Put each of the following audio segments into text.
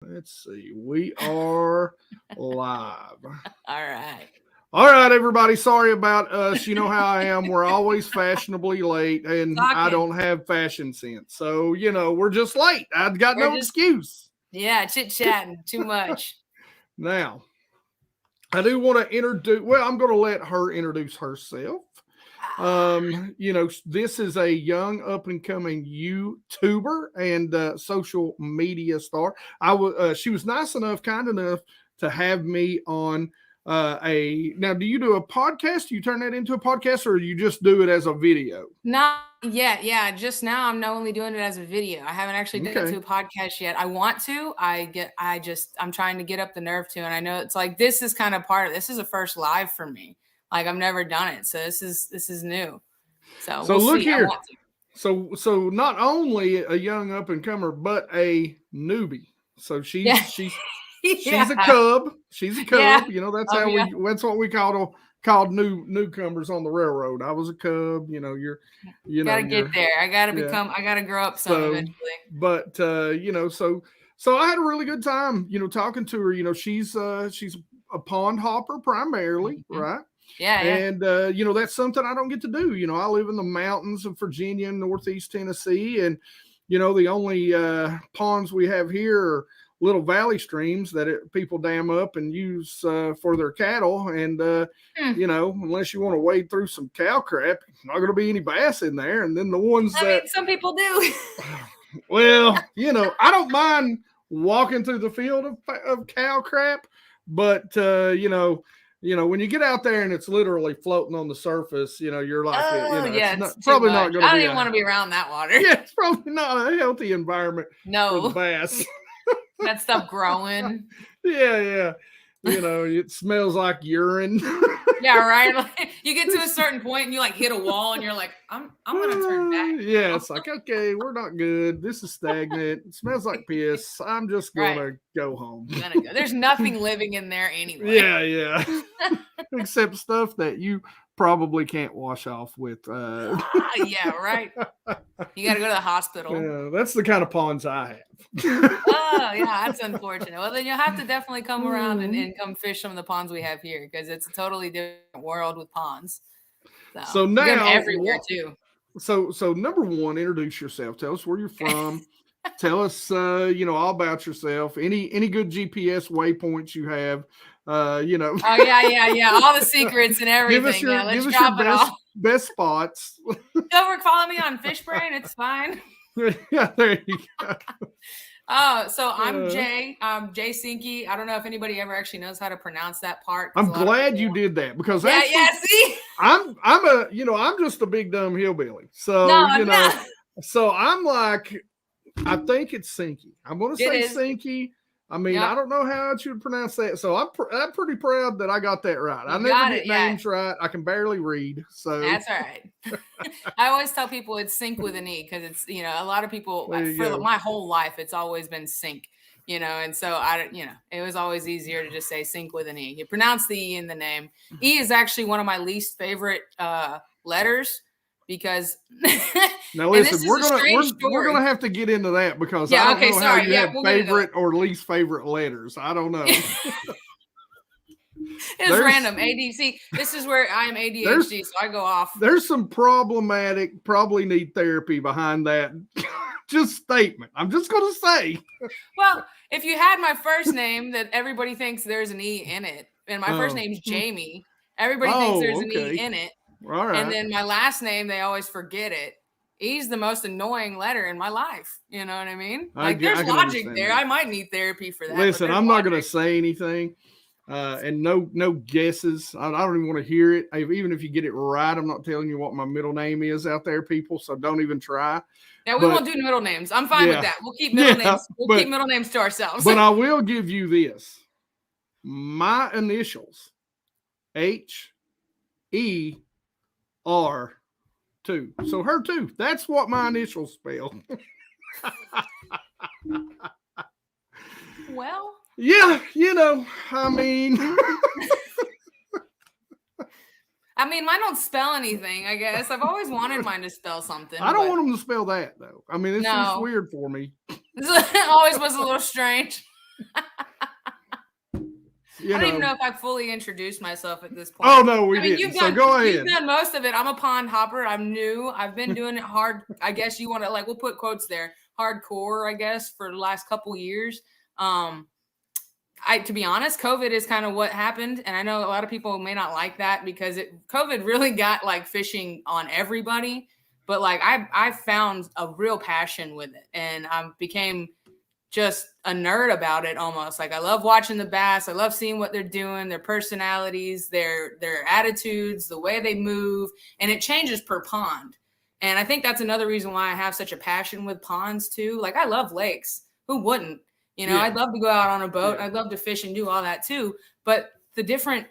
Let's see. We are live. All All right, everybody. Sorry about us. You know how I am. We're always fashionably late, and I Talking. don't have fashion sense. So, we're just late. I've got We're no just excuse. chit-chatting too much. Now, I do want to introduce, well, I'm going to let her introduce herself. This is a young up and coming YouTuber and social media star. She was nice enough, kind enough to have me on now. Do you do a podcast? Do you turn that into a podcast, or you just do it as a video? Not yet. Yeah, just now I'm only doing it as a video. I haven't actually done it to a podcast yet. I want to. I'm trying to get up the nerve to, and I know it's like this is kind of this is a first live for me. Like I've never done it, so this is new. So we'll look see. here. So not only a young up and comer, but a newbie. So she's a cub. She's a cub. Yeah. That's what we called newcomers on the railroad. I was a cub. Gotta get there. I gotta grow up some eventually. But so I had a really good time, talking to her. She's a pond hopper primarily, right? Yeah. And that's something I don't get to do. I live in the mountains of Virginia and Northeast Tennessee, and the only ponds we have here are little valley streams that people dam up and use for their cattle. And unless you want to wade through some cow crap, not going to be any bass in there. And then the ones some people do. Well, I don't mind walking through the field of cow crap, but when you get out there and it's literally floating on the surface, you're like, it's probably not going to be. I don't even want to be around that water. Yeah, it's probably not a healthy environment for the bass. That stuff growing. Yeah. It smells like urine. Yeah, right. Like, you get to a certain point and you like hit a wall and you're like, I'm gonna turn back. Yeah, it's like, okay, we're not good. This is stagnant. It smells like piss. I'm just gonna go home. There's nothing living in there anyway. Yeah. Except stuff that you probably can't wash off with. Yeah, right. You got to go to the hospital. Yeah, that's the kind of ponds I have. Oh, yeah, that's unfortunate. Well, then you'll have to definitely come around and come fish some of the ponds we have here because it's a totally different world with ponds. So now everywhere too. So number one, introduce yourself. Tell us where you're from. Tell us, all about yourself. Any good GPS waypoints you have. Oh yeah. All the secrets and everything. Give us your best spots. Follow me on Fishbrain. It's fine. Yeah, there you go. So I'm Jay. Jay Sinke. I don't know if anybody ever actually knows how to pronounce that part. I'm glad you did that because see, I'm just a big dumb hillbilly. So so I'm like, I think it's Sinke. I'm going to say Sinke. I mean, I don't know how else you would pronounce that. So I'm pretty proud that I got that right. I never get names right. I can barely read. So that's all right. I always tell people it's Sink with an E because it's, a lot of people for my whole life, it's always been Sink, and so it was always easier to just say Sink with an E. You pronounce the E in the name. E is actually one of my least favorite letters. Because now listen, we're gonna have to get into that because I don't know how you have favorite or least favorite letters. I don't know. It's random. ADC. This is where I am ADHD, so I go off. There's some problematic, probably need therapy behind that just statement. I'm just gonna say. Well, if you had my first name that everybody thinks there's an E in it, and my first name's Jamie, everybody thinks there's an E in it. All right. And then my last name, they always forget it. E's the most annoying letter in my life. You know what I mean? There's logic there. That. I might need therapy for that. Listen, I'm not going to say anything, and no guesses. I don't even want to hear it. Even if you get it right, I'm not telling you what my middle name is out there, people. So don't even try. Yeah, we won't do middle names. I'm fine with that. We'll keep middle names. Keep middle names to ourselves. But I will give you this: my initials, HER2. So her too. That's what my initials spell. Well. Yeah, I mean. Mine don't spell anything, I guess. I've always wanted mine to spell something. I don't want them to spell that, though. I mean, it's just weird for me. It always was a little strange. I don't even know if I fully introduced myself at this point. Oh no, we didn't. So go ahead. You've done most of it. I'm a pond hopper. I'm new. I've been doing it hard. I guess you want to we'll put quotes there. Hardcore, I guess, for the last couple years. To be honest, COVID is kind of what happened. And I know a lot of people may not like that because COVID really got fishing on everybody. But I found a real passion with it, and I became just a nerd about it almost. I love watching the bass. I love seeing what they're doing, their personalities, their attitudes, the way they move, and it changes per pond. And I think that's another reason why I have such a passion with ponds too. I love lakes. Who wouldn't? I'd love to go out on a boat. Yeah. I'd love to fish and do all that too. But the different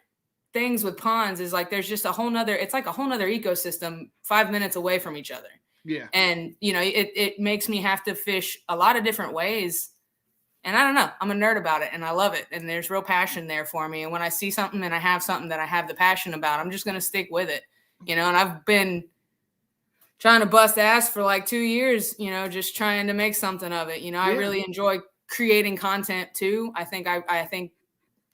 things with ponds is there's just it's like a whole nother ecosystem 5 minutes away from each other. Yeah. And, it makes me have to fish a lot of different ways. And I don't know, I'm a nerd about it and I love it. And there's real passion there for me. And when I see something and I have something that I have the passion about, I'm just going to stick with it, and I've been trying to bust ass for 2 years, just trying to make something of it. I really enjoy creating content too. I think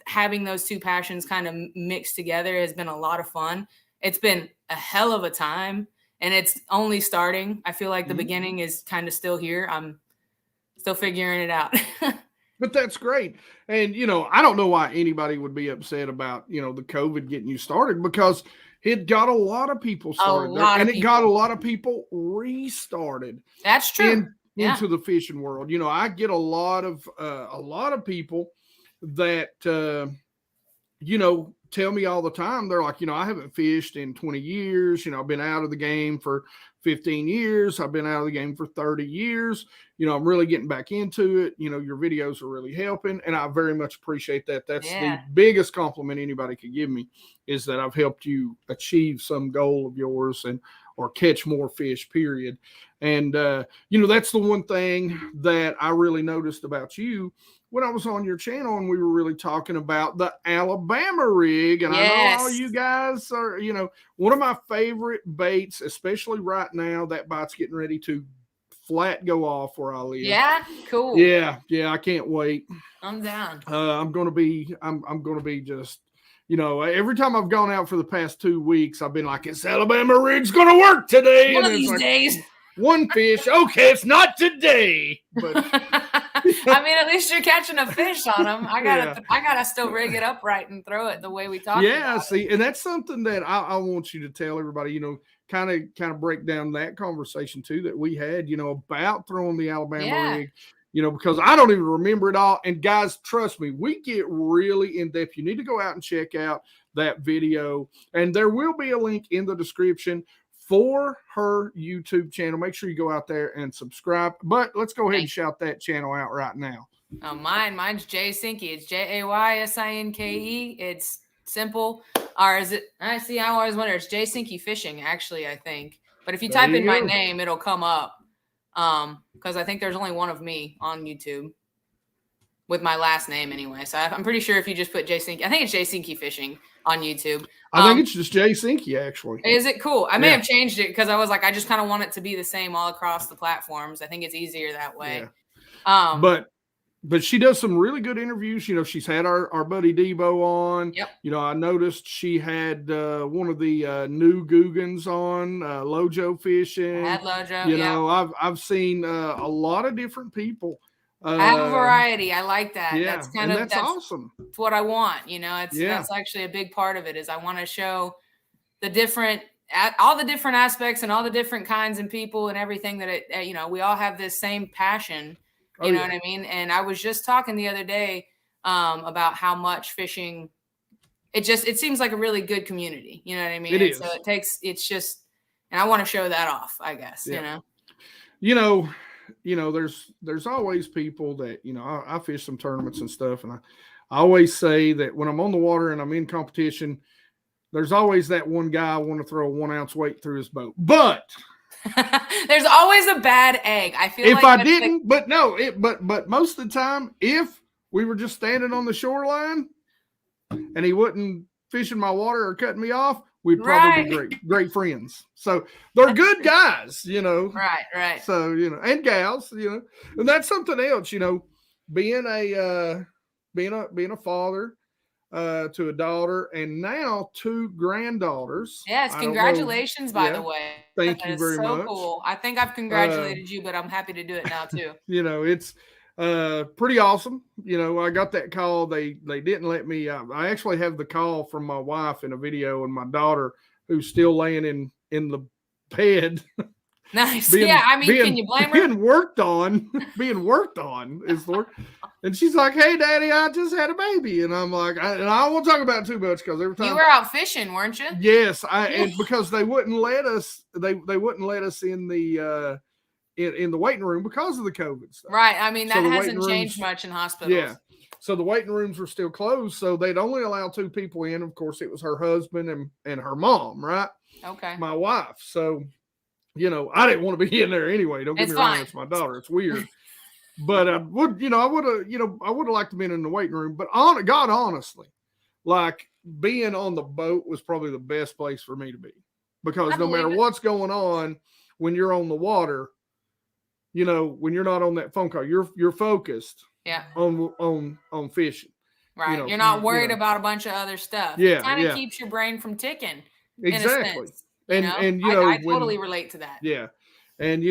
having those two passions kind of mixed together has been a lot of fun. It's been a hell of a time. And it's only starting. I feel like the beginning is kind of still here. I'm still figuring it out. But that's great. And, I don't know why anybody would be upset about, the COVID getting you started, because it got a lot of people started. It got a lot of people restarted. That's true. Into the fishing world. I get a lot of people that, tell me all the time, they're like, I haven't fished in 20 years. I've been out of the game for 15 years. I've been out of the game for 30 years. I'm really getting back into it. Your videos are really helping. And I very much appreciate that. That's the biggest compliment anybody could give me, is that I've helped you achieve some goal of yours or catch more fish, period. And, that's the one thing that I really noticed about you when I was on your channel, and we were really talking about the Alabama rig. And I know all you guys are, one of my favorite baits, especially right now. That bite's getting ready to flat go off where I live. Yeah, cool. Yeah, I can't wait. I'm down. I'm gonna be just, every time I've gone out for the past 2 weeks, I've been like, this Alabama rig's gonna work today. One of these days. One fish. Okay, it's not today. But I mean, at least you're catching a fish on them. I gotta still rig it upright and throw it the way we talked about it. And that's something that I want you to tell everybody, kind of break down that conversation too that we had, about throwing the Alabama rig, because I don't even remember it all. And guys, trust me, we get really in depth. You need to go out and check out that video, and there will be a link in the description for her YouTube channel. Make sure you go out there and subscribe. But let's go ahead and shout that channel out right now. Mine's Jay Sinke. It's JaySinke. It's simple. Or is it? I always wonder. It's Jay Sinke Fishing, actually, I think. But if you type in my name, it'll come up. Because I think there's only one of me on YouTube with my last name anyway. So I'm pretty sure if you just put Jay Sinke, I think it's Jay Sinke Fishing on YouTube. I think it's just Jay Sinke, actually. Is it cool? I may have changed it because I was I just kind of want it to be the same all across the platforms. I think it's easier that way. Yeah. But she does some really good interviews. She's had our buddy Debo on. Yep. I noticed she had one of the new Googans on, Lojo Fishing. I had Lojo. I've seen a lot of different people. I have a variety. I like that. Yeah, that's awesome. It's what I want. That's actually a big part of it. Is I want to show all the different aspects and all the different kinds and people and everything that we all have this same passion. You know what I mean? And I was just talking the other day about how much fishing. It seems like a really good community. You know what I mean? It is. So and I want to show that off. I guess. Yeah. There's always people that, I fish some tournaments and stuff. And I always say that when I'm on the water and I'm in competition, there's always that one guy I want to throw a 1 ounce weight through his boat. But there's always a bad egg. I feel if I didn't, but most of the time, if we were just standing on the shoreline and he wasn't fishing my water or cutting me off, we'd probably be great friends. So they're good guys, Right. So, and gals, and that's something else, being a father to a daughter and now 2 granddaughters. Yes, congratulations, by the way. Thank That you is very so much. cool. I think I've congratulated you, but I'm happy to do it now too. It's pretty awesome. I got that call. They didn't let me. I actually have the call from my wife in a video, and my daughter, who's still laying in the bed. Nice. Can you blame her? Being worked on is the word. And she's like, "Hey, Daddy, I just had a baby," and I'm like, I won't talk about it too much because every time you were out fishing, weren't you? Yes, and because they wouldn't let us, they wouldn't let us in the in the waiting room because of the COVID stuff. Right. I mean, that hasn't changed much in hospitals. Yeah. So the waiting rooms were still closed, so they'd only allow 2 people in. Of course, it was her husband and her mom, right? Okay. My wife. So, I didn't want to be in there anyway. Don't get me wrong, it's my daughter. It's weird. But I would have liked to be in the waiting room. But God, honestly, like being on the boat was probably the best place for me to be, because no matter what's going on when you're on the water, when you're not on that phone call, you're focused. Yeah. On fishing. Right. You're not worried about a bunch of other stuff. Yeah. It kind of keeps your brain from ticking. Exactly. In a sense, I totally relate to that. Yeah. And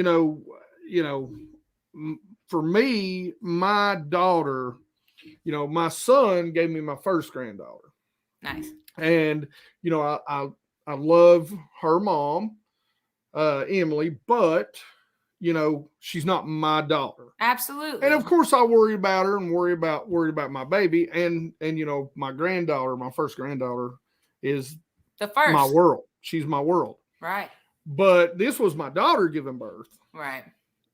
for me, my daughter, my son gave me my first granddaughter. Nice. And I love her mom, Emily, but she's not my daughter. Absolutely. And of course I worry about her and worried about my baby. And my granddaughter, my first granddaughter, is the first. My world. She's my world. Right. But this was my daughter giving birth. Right.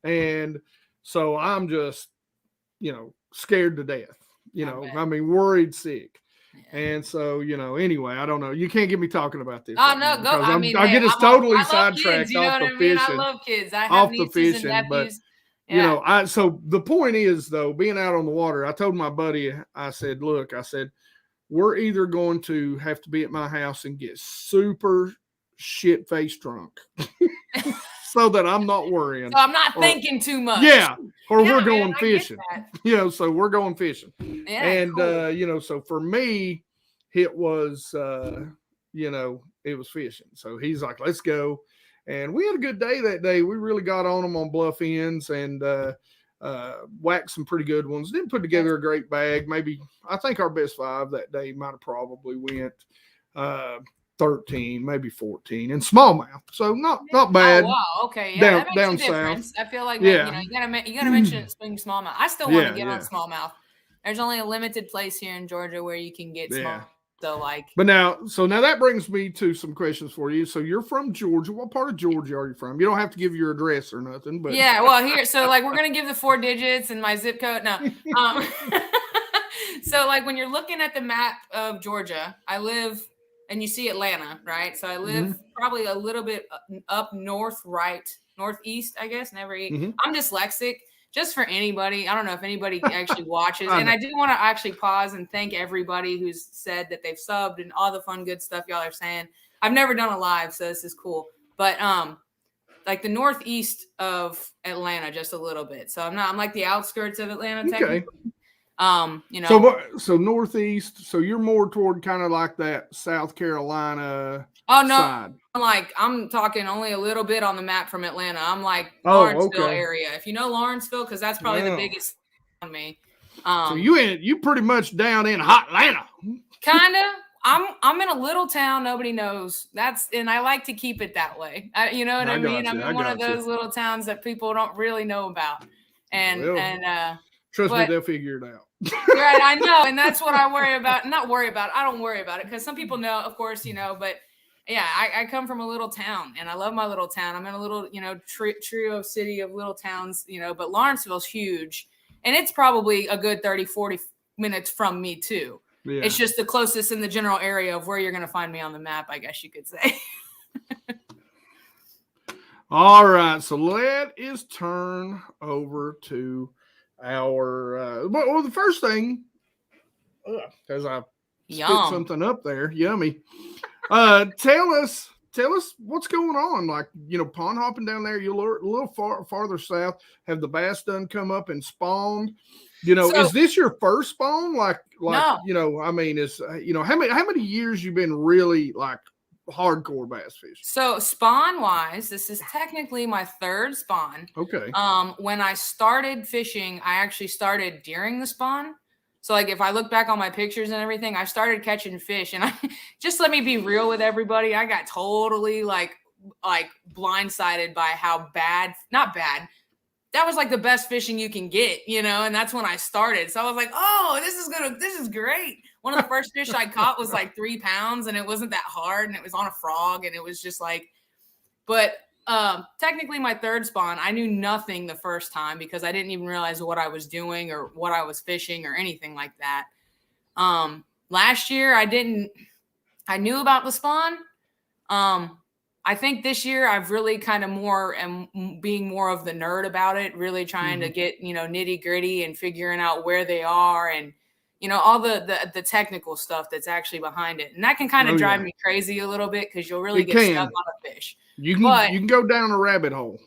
And so I'm just, scared to death. Worried sick. Yeah. And so, anyway, I don't know. You can't get me talking about this. Oh, no, go. I get us totally sidetracked off the fishing. I love kids. I have nieces and nephews. But, so the point is, though, being out on the water, I told my buddy, I said, look, we're either going to have to be at my house and get super shit-faced drunk so that I'm not worrying. So I'm not thinking too much. Yeah. Or we're going fishing. So we're going fishing. Yeah, and, cool. So for me, it was, it was fishing. So he's like, let's go. And we had a good day that day. We really got on them on bluff ends and whacked some pretty good ones. Didn't put together a great bag. Maybe, I think our best 5 that day might have probably went 13, maybe 14, and smallmouth. So not bad. Oh, wow. Okay. Yeah. Down south. South. I feel like you gotta mention spring smallmouth. I still want to get on smallmouth. There's only a limited place here in Georgia where you can get smallmouth. So but now that brings me to some questions for you. So you're from Georgia. What part of Georgia are you from? You don't have to give your address or nothing, but here. So we're gonna give the 4 digits and my zip code. No. So when you're looking at the map of Georgia, I live. And you see Atlanta, right? So I live probably a little bit up northeast, I guess. I'm dyslexic. Just for anybody, I don't know if anybody actually watches. And I do want to actually pause and thank everybody who's said that they've subbed and all the fun, good stuff y'all are saying. I've never done a live, so this is cool. But the northeast of Atlanta, just a little bit. So I'm like the outskirts of Atlanta, technically. So northeast, so you're more toward kind of like that South Carolina side. I'm talking only a little bit on the map from Atlanta. I'm like Lawrenceville area. If you know Lawrenceville, because that's probably the biggest on me. So you pretty much down in hot Atlanta. Kind of. I'm in a little town nobody knows. And I like to keep it that way. You know what I mean? I'm in one of those little towns that people don't really know about. Trust me, they'll figure it out. Right, I know, and that's what I worry about. I don't worry about it because some people know, of course, but yeah, I come from a little town and I love my little town. I'm in a little, trio city of little towns, but Lawrenceville's huge and it's probably a good 30, 40 minutes from me too. Yeah. It's just the closest in the general area of where you're going to find me on the map, I guess you could say. All right, so let us turn over to our the first thing, because I spit something up there, yummy. Tell us tell us what's going on. Like, pond hopping down there, you're a little farther south. Have the bass done come up and spawned? Is this your first spawn? No. I mean, how many years you been really like hardcore bass fishing? So spawn wise, this is technically my third spawn. Okay. When I started fishing, I actually started during the spawn. So like if I look back on my pictures and everything, I started catching fish, and just let me be real with everybody. I got totally like blindsided by how not bad. That was like the best fishing you can get, and that's when I started. So I was like, oh, this is great. One of the first fish I caught was like 3 pounds, and it wasn't that hard, and it was on a frog, and it was just like, but technically my third spawn, I knew nothing the first time because I didn't even realize what I was doing or what I was fishing or anything like that. Last year I knew about the spawn. I think this year I've really kind of being more of the nerd about it, really trying to get, nitty gritty and figuring out where they are and, all the technical stuff that's actually behind it. And that can kind of drive me crazy a little bit because you'll really get stuck on a fish. You can go down a rabbit hole.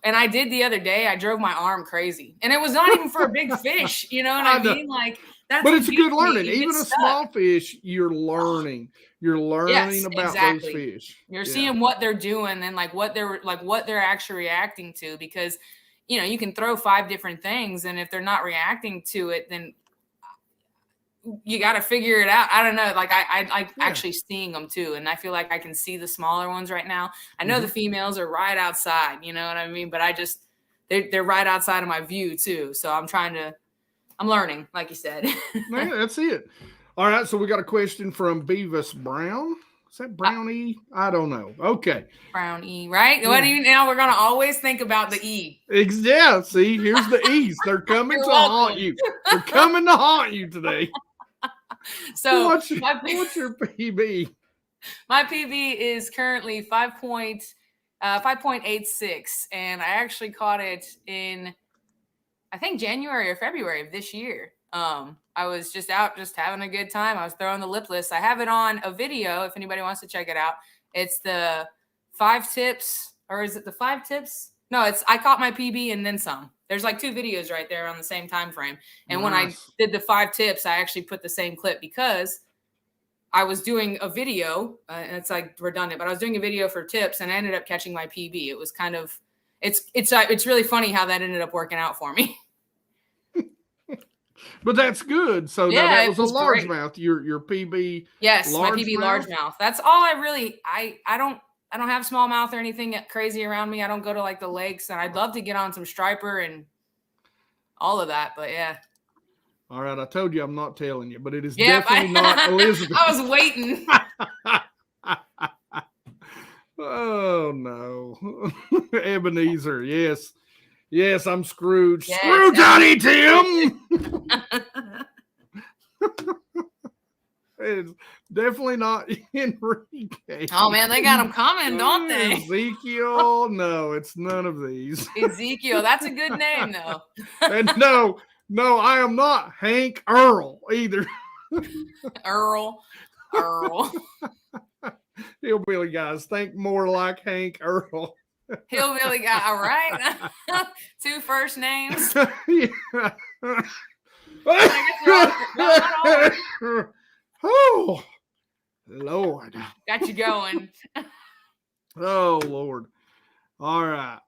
And I did the other day. I drove my arm crazy, and it was not even for a big fish. You know what I mean? Like that's. But it's a good learning. Even a small fish, you're learning. You're learning about those fish. You're seeing what they're doing and what they're actually reacting to, because you can throw 5 different things, and if they're not reacting to it, then you got to figure it out. I don't know. Like I actually seeing them too. And I feel like I can see the smaller ones right now. I know the females are right outside, you know what I mean? But they're right outside of my view too. So I'm learning, like you said. Man, that's it. All right. So we got a question from Beavis Brown. Is that Brownie? I don't know. Okay. Brown E, right? What do you now? We're gonna always think about the E. Yeah. See, here's the E's. They're coming to haunt you. They're coming to haunt you today. So what's your PB? My PB is currently 5.86, and I actually caught it in, I think, January or February of this year. I was just out, just having a good time. I was throwing the lipless. I have it on a video if anybody wants to check it out. It's the 5 tips, or is it the 5 tips? No, I caught my PB and then some. There's like 2 videos right there on the same time frame. And when I did the 5 tips, I actually put the same clip because I was doing a video, and it's like redundant, but I was doing a video for tips, and I ended up catching my PB. It was kind of, it's really funny how that ended up working out for me. But that's good. So that was a largemouth. Your PB. Yes, my PB largemouth. That's all I really. I don't have smallmouth or anything crazy around me. I don't go to like the lakes, and I'd love to get on some striper and all of that. But yeah. All right, I told you I'm not telling you, but it is definitely not Elizabeth. I was waiting. Oh no, Ebenezer. Yes, I'm Scrooge. Yes, Scrooge, Johnny Tim. It's definitely not Enrique. Oh man, they got them coming, don't they? Ezekiel. No, it's none of these. Ezekiel, that's a good name though. And no, I am not Hank Earl either. Earl. Hillbilly guys think more like Hank Earl. Hillbilly guy, all right. 2 first names. Yeah. Oh, Lord. Got you going. Oh, Lord. All right.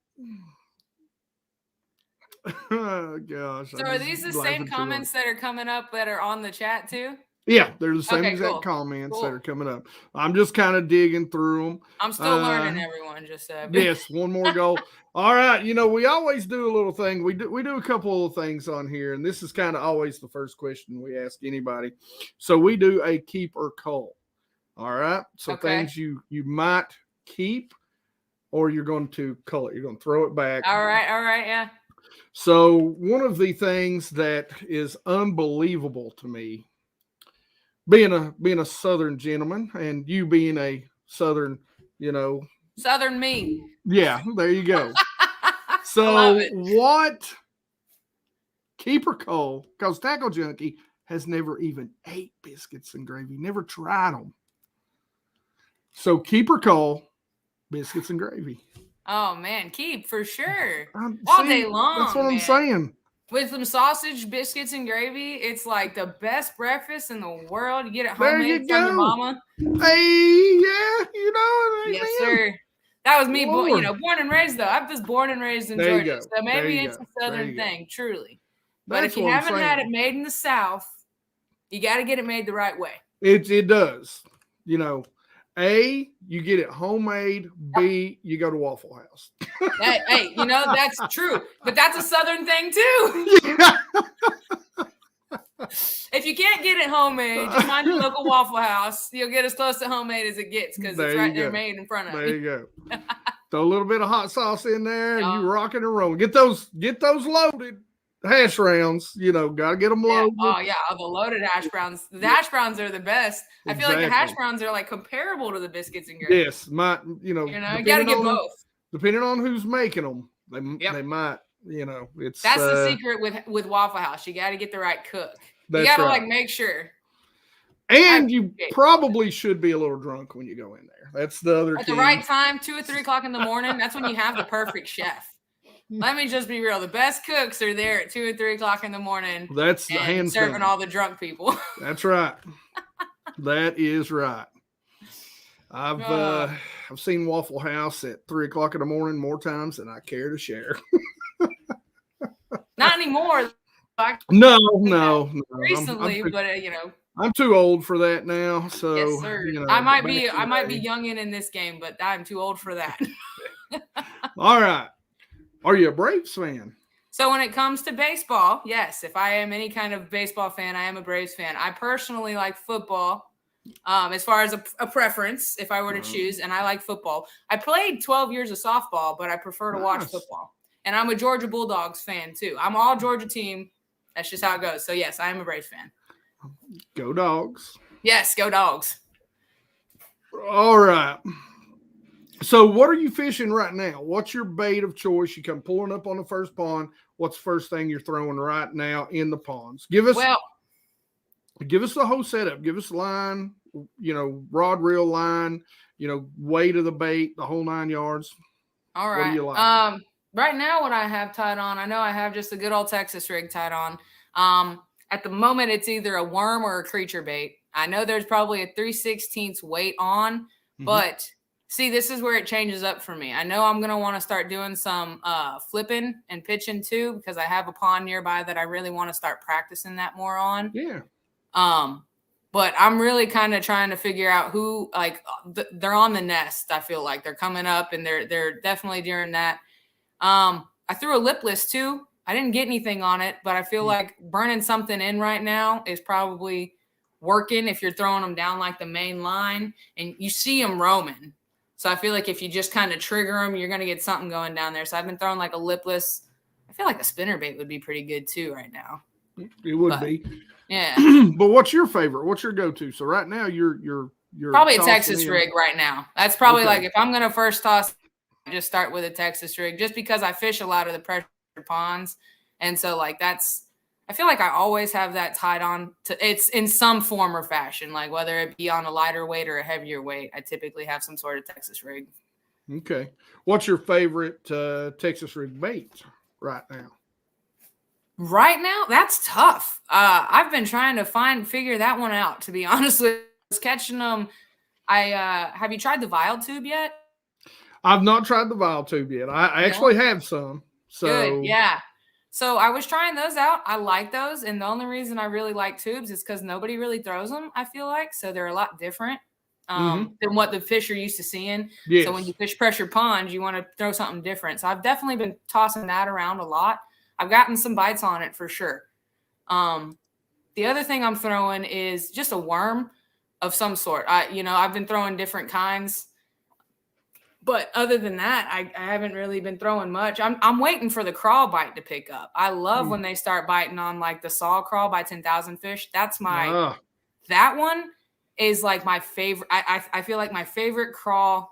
Oh, gosh. So are these the same comments that are coming up that are on the chat too? Yeah, they're the same exact comments that are coming up. I'm just kind of digging through them. I'm still learning, everyone. Just yes, one more goal. All right, we always do a little thing. We do a couple of things on here, and this is kind of always the first question we ask anybody. So we do a keep or cull. All right, so things you might keep, or you're going to cull it. You're going to throw it back. All right, yeah. So one of the things that is unbelievable to me, being a Southern gentleman, and you being a Southern, Southern me. Yeah, there you go. So what keep or cull? Because Tackle Junkie has never even ate biscuits and gravy, never tried them. So keep or cull, Biscuits and gravy. Oh man, keep for sure. All day long. That's what I'm saying. With some sausage, biscuits, and gravy, it's like the best breakfast in the world. You get it homemade from your mama. Hey, yeah, you know. Yes, sir. That was me, born and raised though. I was born and raised in Georgia, so maybe it's a Southern thing, truly. But if you haven't had it made in the South, you got to get it made the right way. It does. You know, A, you get it homemade. B, you go to Waffle House. Hey, you know, that's true. But that's a Southern thing too. Yeah. If you can't get it homemade, just find your local Waffle House. You'll get as close to homemade as it gets because it's right there made in front of you. There you go. Throw a little bit of hot sauce in there and you rocking and rolling. Get those loaded hash browns. You know, got to get them loaded. Yeah. Oh, yeah. Oh, the loaded hash browns. The hash browns are the best. I feel like the hash browns are like comparable to the biscuits and gravy. Yes. You got to get both. Depending on who's making them, they might, that's the secret with Waffle House. You got to get the right cook. You got to like make sure. And you probably should be a little drunk when you go in there. That's the other At the right time, 2 or 3 o'clock in the morning. That's when you have the perfect chef. Let me just be real. The best cooks are there at 2 or 3 o'clock in the morning. That's the hands serving all the drunk people. That's right. That is right. I've seen Waffle House at 3 o'clock in the morning more times than I care to share. Not anymore. No. Recently, but I'm too old for that now. So yes, sir. I might be youngin' in this game, but I'm too old for that. All right. Are you a Braves fan? So when it comes to baseball, yes. If I am any kind of baseball fan, I am a Braves fan. I personally like football. As far as a preference, if I were to choose, and I like football. I played 12 years of softball, but I prefer to watch football. And I'm a Georgia Bulldogs fan too. I'm all Georgia team. That's just how it goes. So yes, I am a Braves fan. Go Dogs. Yes, go Dogs. All right. So what are you fishing right now? What's your bait of choice? You come pulling up on the first pond. What's the first thing you're throwing right now in the ponds? Give us the whole setup. Give us line, rod, reel, line, weight of the bait, the whole 9 yards. All right. What do you like? Right now, what I have tied on, I know I have just a good old Texas rig tied on. At the moment, it's either a worm or a creature bait. I know there's probably a 3/16 weight on, but see, this is where it changes up for me. I know I'm going to want to start doing some flipping and pitching too, because I have a pond nearby that I really want to start practicing that more on. Yeah. But I'm really kind of trying to figure out who, they're on the nest. I feel like they're coming up and they're definitely during that. I threw a lipless too. I didn't get anything on it, but I feel like burning something in right now is probably working if you're throwing them down like the main line and you see them roaming. So I feel like if you just kind of trigger them, you're going to get something going down there. So I've been throwing like a lipless. I feel like a spinnerbait would be pretty good too right now. It would be. Yeah. But what's your favorite? What's your go-to? So right now you're probably a Texas rig right now. That's probably like if I'm going to first toss, I just start with a Texas rig just because I fish a lot of the pressure ponds. And so I feel like I always have that tied on to it's in some form or fashion, like whether it be on a lighter weight or a heavier weight, I typically have some sort of Texas rig. Okay. What's your favorite Texas rig bait right now? Right now, that's tough. I've been trying to figure that one out, to be honest with you. I was catching them. Have you tried the vial tube yet? I've not tried the vial tube yet. I actually have some. So good, yeah. So I was trying those out. I like those. And the only reason I really like tubes is because nobody really throws them, I feel like. So they're a lot different than what the fish are used to seeing. Yes. So when you fish pressure ponds, you want to throw something different. So I've definitely been tossing that around a lot. I've gotten some bites on it for sure. The other thing I'm throwing is just a worm of some sort. I've been throwing different kinds. But other than that, I haven't really been throwing much. I'm waiting for the crawl bite to pick up. I love when they start biting on like the saw crawl by 10,000 Fish. That's that one is like my favorite. I feel like my favorite crawl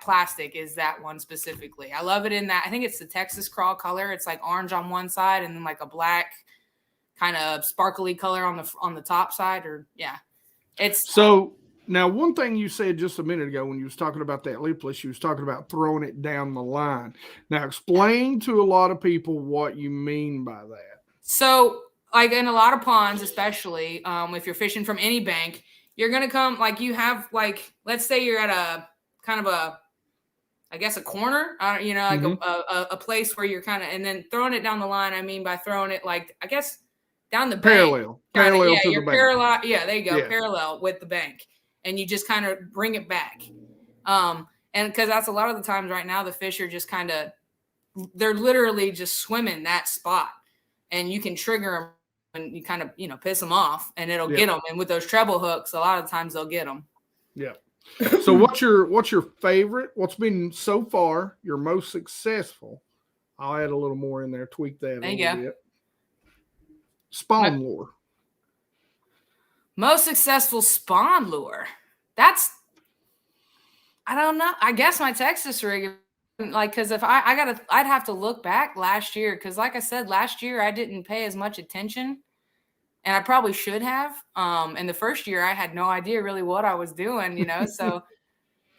plastic is that one specifically. I love it in that. I think it's the Texas crawl color. It's like orange on one side and then like a black kind of sparkly color on the top side. It's so. Now, one thing you said just a minute ago when you was talking about that lipless, you was talking about throwing it down the line. Now, explain to a lot of people what you mean by that. So, like in a lot of ponds, especially if you're fishing from any bank, you're going to come, like you have, like, let's say you're at a kind of a, I guess, a corner, you know, like a place where you're kind of, and then throwing it down the line. I mean, by throwing it, like, I guess, down the bank. Parallel to you're the bank. Parallel. Yeah, there you go. Yeah. Parallel with the bank. And you just kind of bring it back. And because that's a lot of the times right now, the fish are just kind of, they're literally just swimming that spot. And you can trigger them and you kind of, you know, piss them off and it'll get them. And with those treble hooks, a lot of times they'll get them. Yeah. So what's your favorite? What's been so far your most successful? I'll add a little more in there, tweak that a little bit. Spawn lure. Most successful spawn lure. That's, I don't know. I guess my Texas rig, like, because if I'd have to look back last year, because like I said, last year I didn't pay as much attention, and I probably should have. And the first year I had no idea really what I was doing, you know. So,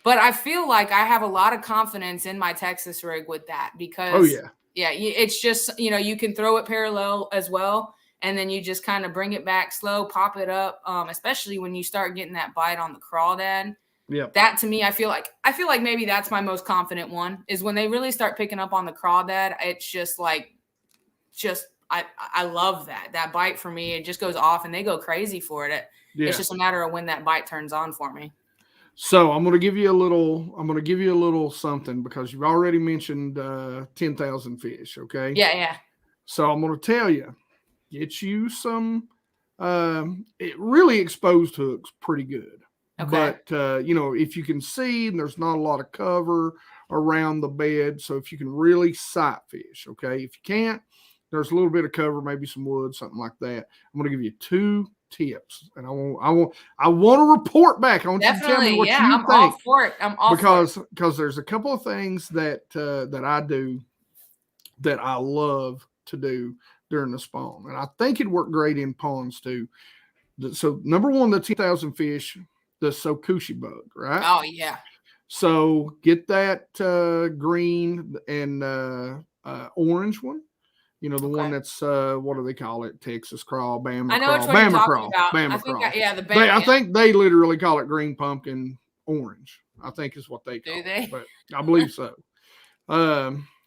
but I feel like I have a lot of confidence in my Texas rig with that because, it's just, you know, you can throw it parallel as well. And then you just kind of bring it back slow, pop it up, especially when you start getting that bite on the crawdad. Yeah. That to me, I feel like maybe that's my most confident one is when they really start picking up on the crawdad. It's just like, I love that bite for me. It just goes off and they go crazy for it. It's just a matter of when that bite turns on for me. So I'm going to give you a little something because you've already mentioned 10,000 fish. Okay. Yeah. So I'm going to tell you. Get you some really exposed hooks pretty good. Okay. But, you know, if you can see, and there's not a lot of cover around the bed. So if you can really sight fish, okay. If you can't, there's a little bit of cover, maybe some wood, something like that. I'm going to give you 2 tips. And I want to report back. I want you to tell me what you think. I'm all for it. Because there's a couple of things that I do that I love to do during the spawn. And I think it'd work great in ponds too. So number one, the 10,000 fish, the Sokushi bug, right? Oh yeah. So get that green and orange one. You know, the one that's what do they call it? Texas crawl, Bama I know crawl, which one you're talking about. Bama crawl. The Bama. I think they literally call it green pumpkin orange. I think is what they call it. Do they? But I believe so.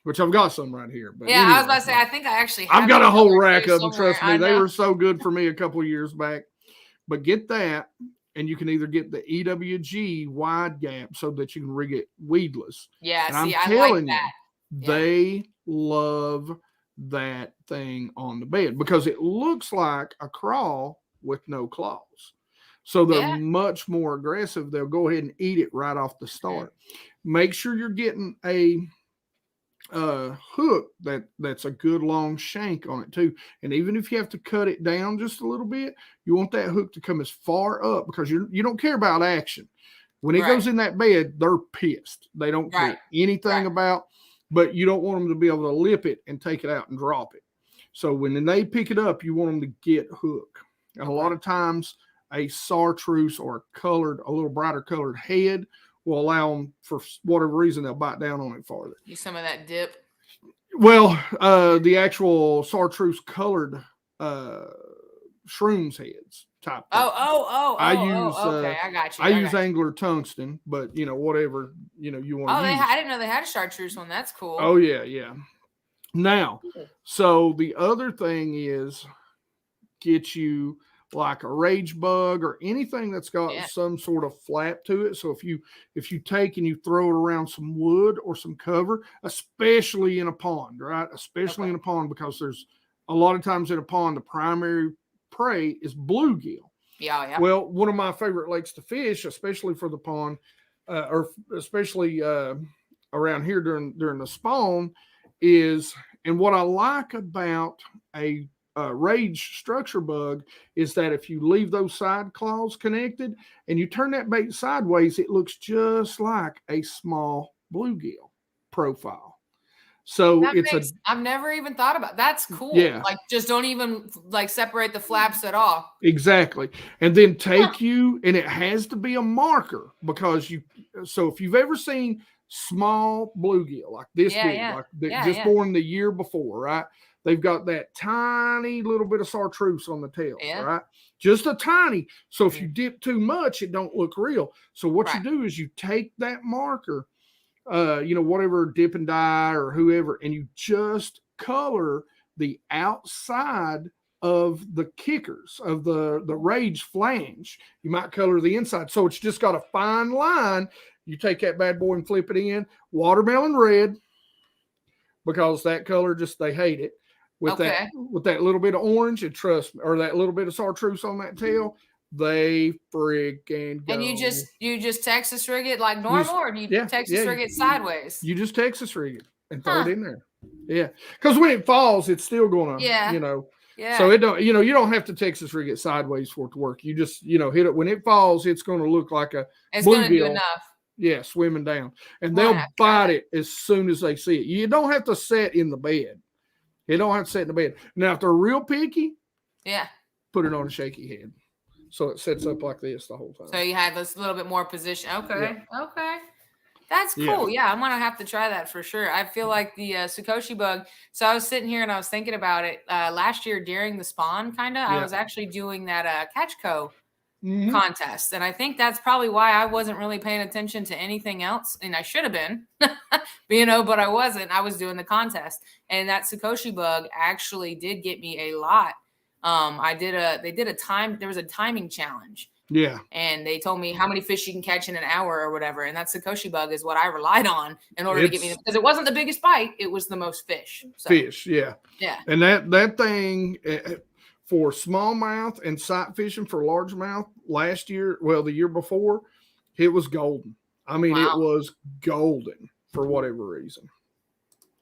Which I've got some right here. But anyway, I was about to say, I think I actually have. I've got a whole rack of them. Trust me, they were so good for me a couple of years back. But get that, and you can either get the EWG wide gap so that you can rig it weedless. Yeah, and I'm telling you, they love that thing on the bed because it looks like a crawl with no claws. So they're much more aggressive. They'll go ahead and eat it right off the start. Make sure you're getting a hook that's a good long shank on it too. And even if you have to cut it down just a little bit, you want that hook to come as far up because you don't care about action. When it goes in that bed, they're pissed. They don't care anything about, but you don't want them to be able to lip it and take it out and drop it. So when they pick it up, you want them to get hook. And a lot of times a chartreuse or a little brighter colored head will allow them, for whatever reason, they'll bite down on it farther. Use some of that dip. Well, the actual chartreuse colored shrooms heads type. Okay, I got you. I use angler tungsten, but you know, whatever you want to use. I didn't know they had a chartreuse one. That's cool. Oh yeah. Now, so the other thing is get you like a rage bug or anything that's got some sort of flap to it. So if you take and you throw it around some wood or some cover, especially in a pond, right? Especially in a pond, because there's a lot of times in a pond, the primary prey is bluegill. Yeah. Well, one of my favorite lakes to fish, especially for the pond, or especially around here during the spawn is, and what I like about a rage structure bug is that if you leave those side claws connected and you turn that bait sideways, it looks just like a small bluegill profile. So I've never even thought about that's cool. Yeah. Like just don't even like separate the flaps at all. Exactly. And then take you, and it has to be a marker because so if you've ever seen small bluegill like this big, like just born the year before, right? They've got that tiny little bit of chartreuse on the tail, right? Just a tiny. So if you dip too much, it don't look real. So what you do is you take that marker, whatever dip and dye or whoever, and you just color the outside of the kickers of the rage flange. You might color the inside. So it's just got a fine line. You take that bad boy and flip it in watermelon red, because that color they hate it. With that little bit of orange, and trust me, or that little bit of chartreuse on that tail, they freaking go. And you just Texas rig it like normal, or do you Texas rig it sideways? You just Texas rig it and throw it in there. Yeah, because when it falls, it's still gonna, So it don't, you don't have to Texas rig it sideways for it to work. You just, hit it when it falls. It's gonna look like a it's gonna do enough. Yeah, swimming down, and they'll bite it as soon as they see it. You don't have to set in the bed. You don't have to set in the bed. Now, if they're real picky, put it on a shaky head, so it sets up like this the whole time. So you have this little bit more position. Okay, that's cool. Yeah, I'm gonna have to try that for sure. I feel like the Sakoshi bug. So I was sitting here and I was thinking about it last year during the spawn. I was actually doing that catch co contest, and I think that's probably why I wasn't really paying attention to anything else, and I should have been, but I wasn't. I was doing the contest, and that Sakoshi bug actually did get me a lot. There was a timing challenge. Yeah. And they told me how many fish you can catch in an hour or whatever, and that Sakoshi bug is what I relied on in order to get me, because it wasn't the biggest bite, it was the most fish. Yeah. And that thing for smallmouth and sight fishing for largemouth last year, the year before, it was golden. I mean, it was golden for whatever reason.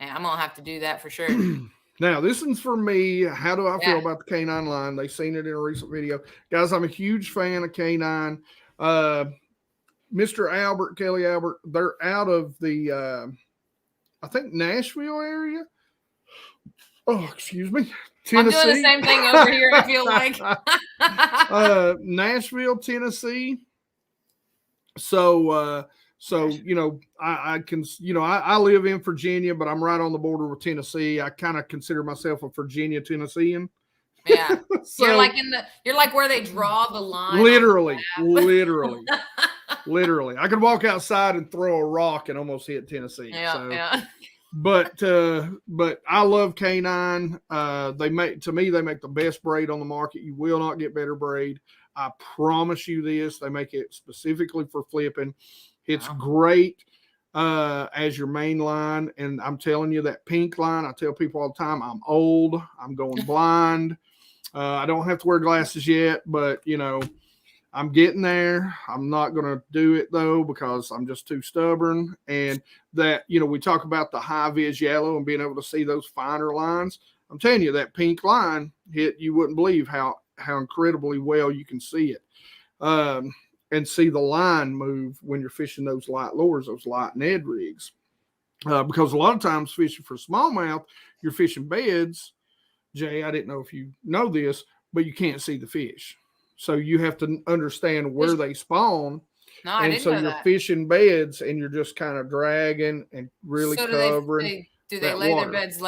Yeah, I'm gonna have to do that for sure. Now, this one's for me. How do I feel about the canine line? They've seen it in a recent video. Guys, I'm a huge fan of canine. Mr. Albert, Kelly Albert, they're out of the, I think, Nashville area. Oh, excuse me. Tennessee. I'm doing the same thing over here, I feel like. Nashville, Tennessee. So, I can, I live in Virginia, but I'm right on the border with Tennessee. I kind of consider myself a Virginia Tennessean. Yeah. So, you're like where they draw the line. Literally. I could walk outside and throw a rock and almost hit Tennessee. Yeah. But I love canine. They make the best braid on the market. You will not get better braid. I promise you this. They make it specifically for flipping. It's great as your main line. And I'm telling you, that pink line, I tell people all the time, I'm old. I'm going blind. I don't have to wear glasses yet, but, I'm getting there. I'm not going to do it, though, because I'm just too stubborn. And that, we talk about the high-vis yellow and being able to see those finer lines. I'm telling you, that pink line, you wouldn't believe how incredibly well you can see it. And see the line move when you're fishing those light lures, those light Ned rigs. Because a lot of times fishing for smallmouth, you're fishing beds. Jay, I didn't know if you know this, but you can't see the fish. So you have to understand where they spawn. No, I didn't know you're that. fishing beds and you're just kind of dragging and really covering. Do they lay their beds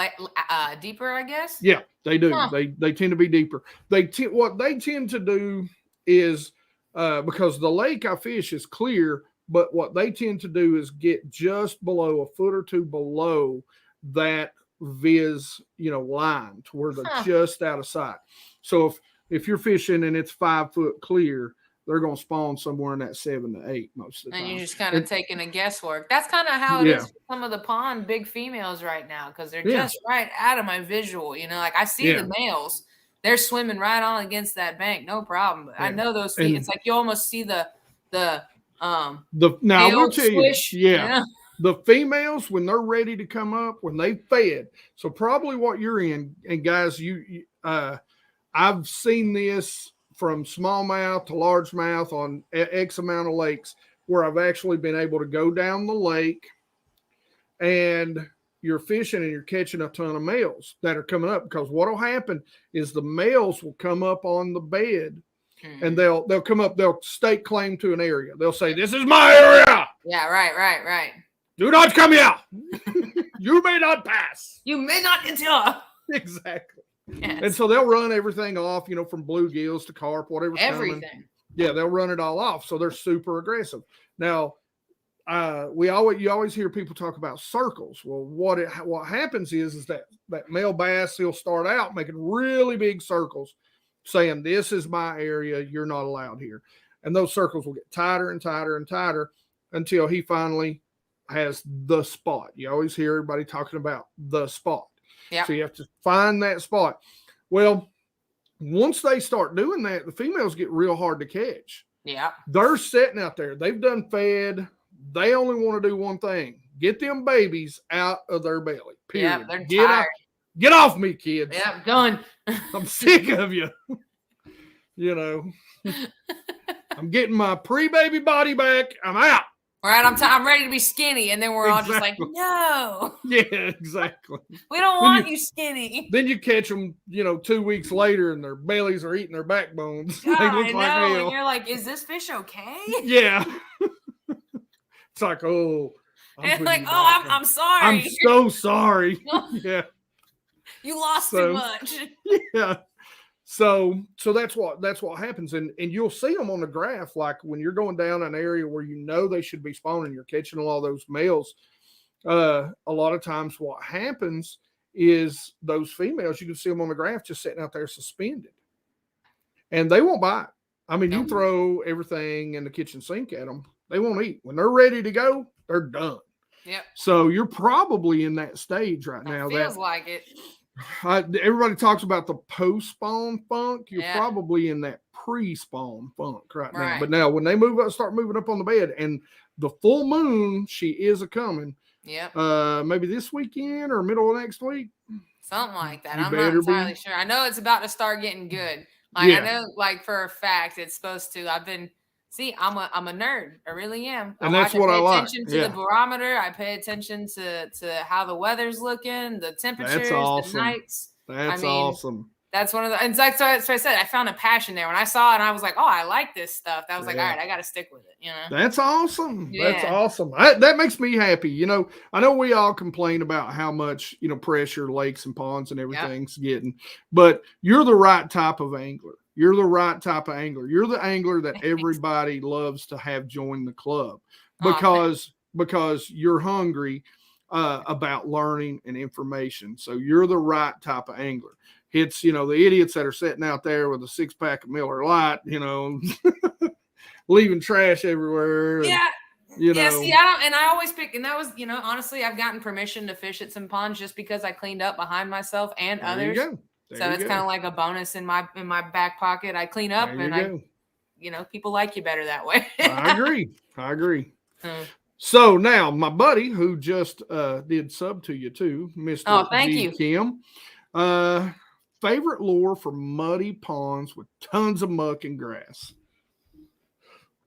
deeper, I guess? Yeah, they do. Huh. They tend to be deeper. What they tend to do is, because the lake I fish is clear, but what they tend to do is get just below, a foot or two below that viz, line to where they're just out of sight. So if you're fishing and it's 5 foot clear, they're going to spawn somewhere in that 7 to 8 most of the time. And you're just kind of taking a guesswork. That's kind of how it is for some of the pond big females right now, because they're just right out of my visual. Like I see the males, they're swimming right on against that bank, no problem. But I know those feet. It's like you almost see the now I will tell squish, you, the females, when they're ready to come up, when they fed. So probably what you're in, and guys, I've seen this from smallmouth to largemouth on X amount of lakes, where I've actually been able to go down the lake and, you're fishing and you're catching a ton of males that are coming up, because what will happen is the males will come up on the bed and they'll come up, they'll stake claim to an area. They'll say, "This is my area." Yeah, right. Do not come here. You may not pass. You may not enter. Exactly. Yes. And so they'll run everything off, from bluegills to carp, whatever's everything. Coming. Yeah, they'll run it all off. So they're super aggressive. Now, you always hear people talk about circles. Well, what happens is that male bass, he'll start out making really big circles, saying, "This is my area. You're not allowed here." And those circles will get tighter and tighter and tighter until he finally has the spot. You always hear everybody talking about the spot. Yep. So you have to find that spot. Well, once they start doing that, the females get real hard to catch. Yeah. They're sitting out there. They've done fed. They only want to do one thing: get them babies out of their belly. Period. Yeah, they're tired. Get off me, kids. Yeah, done. I'm sick of you. I'm getting my pre-baby body back. I'm out. All right, I'm ready to be skinny, and then we're all just like, no. Yeah, exactly. We don't want you skinny. Then you catch them, 2 weeks later, and their bellies are eating their backbones. God, They look I know. like hell. And you're like, is this fish okay? Yeah. It's like, oh. And like, oh, I'm sorry. I'm so sorry. Yeah. You lost too much. Yeah. So that's what happens, and you'll see them on the graph. Like when you're going down an area where they should be spawning, you're catching all those males. A lot of times, what happens is those females, you can see them on the graph just sitting out there suspended, and they won't bite. I mean, you throw everything in the kitchen sink at them, they won't eat. When they're ready to go, they're done. Yep. So you're probably in that stage right now. Feels like it. Everybody talks about the post-spawn funk. You're probably in that pre-spawn funk right now. But now when they start moving up on the bed, and the full moon, she is a coming. Yep. Maybe this weekend or middle of next week. Something like that. I'm not entirely sure. I know it's about to start getting good. I know, for a fact, it's supposed to. I'm a nerd. I really am. And that's what I like. I pay attention to the barometer. I pay attention to how the weather's looking, the temperatures, the nights. That's awesome. That's one of the, and that's what I said. I found a passion there when I saw it, and I was like, oh, I like this stuff. That was like, all right, I got to stick with it. That's awesome. Yeah. That's awesome. That makes me happy. I know we all complain about how much, pressure lakes and ponds and everything's getting, but you're the right type of angler. You're the right type of angler. You're the angler that everybody loves to have join the club because you're hungry about learning and information. So you're the right type of angler. It's, the idiots that are sitting out there with a 6-pack of Miller Lite, leaving trash everywhere. Yeah. Yeah, see, I always pick, and that was, honestly, I've gotten permission to fish at some ponds just because I cleaned up behind myself and others. So it's kind of like a bonus in my back pocket. I clean up and people like you better that way. I agree. So now my buddy who just did sub to you too, Mr. Oh, thank you. Kim. Favorite lure for muddy ponds with tons of muck and grass.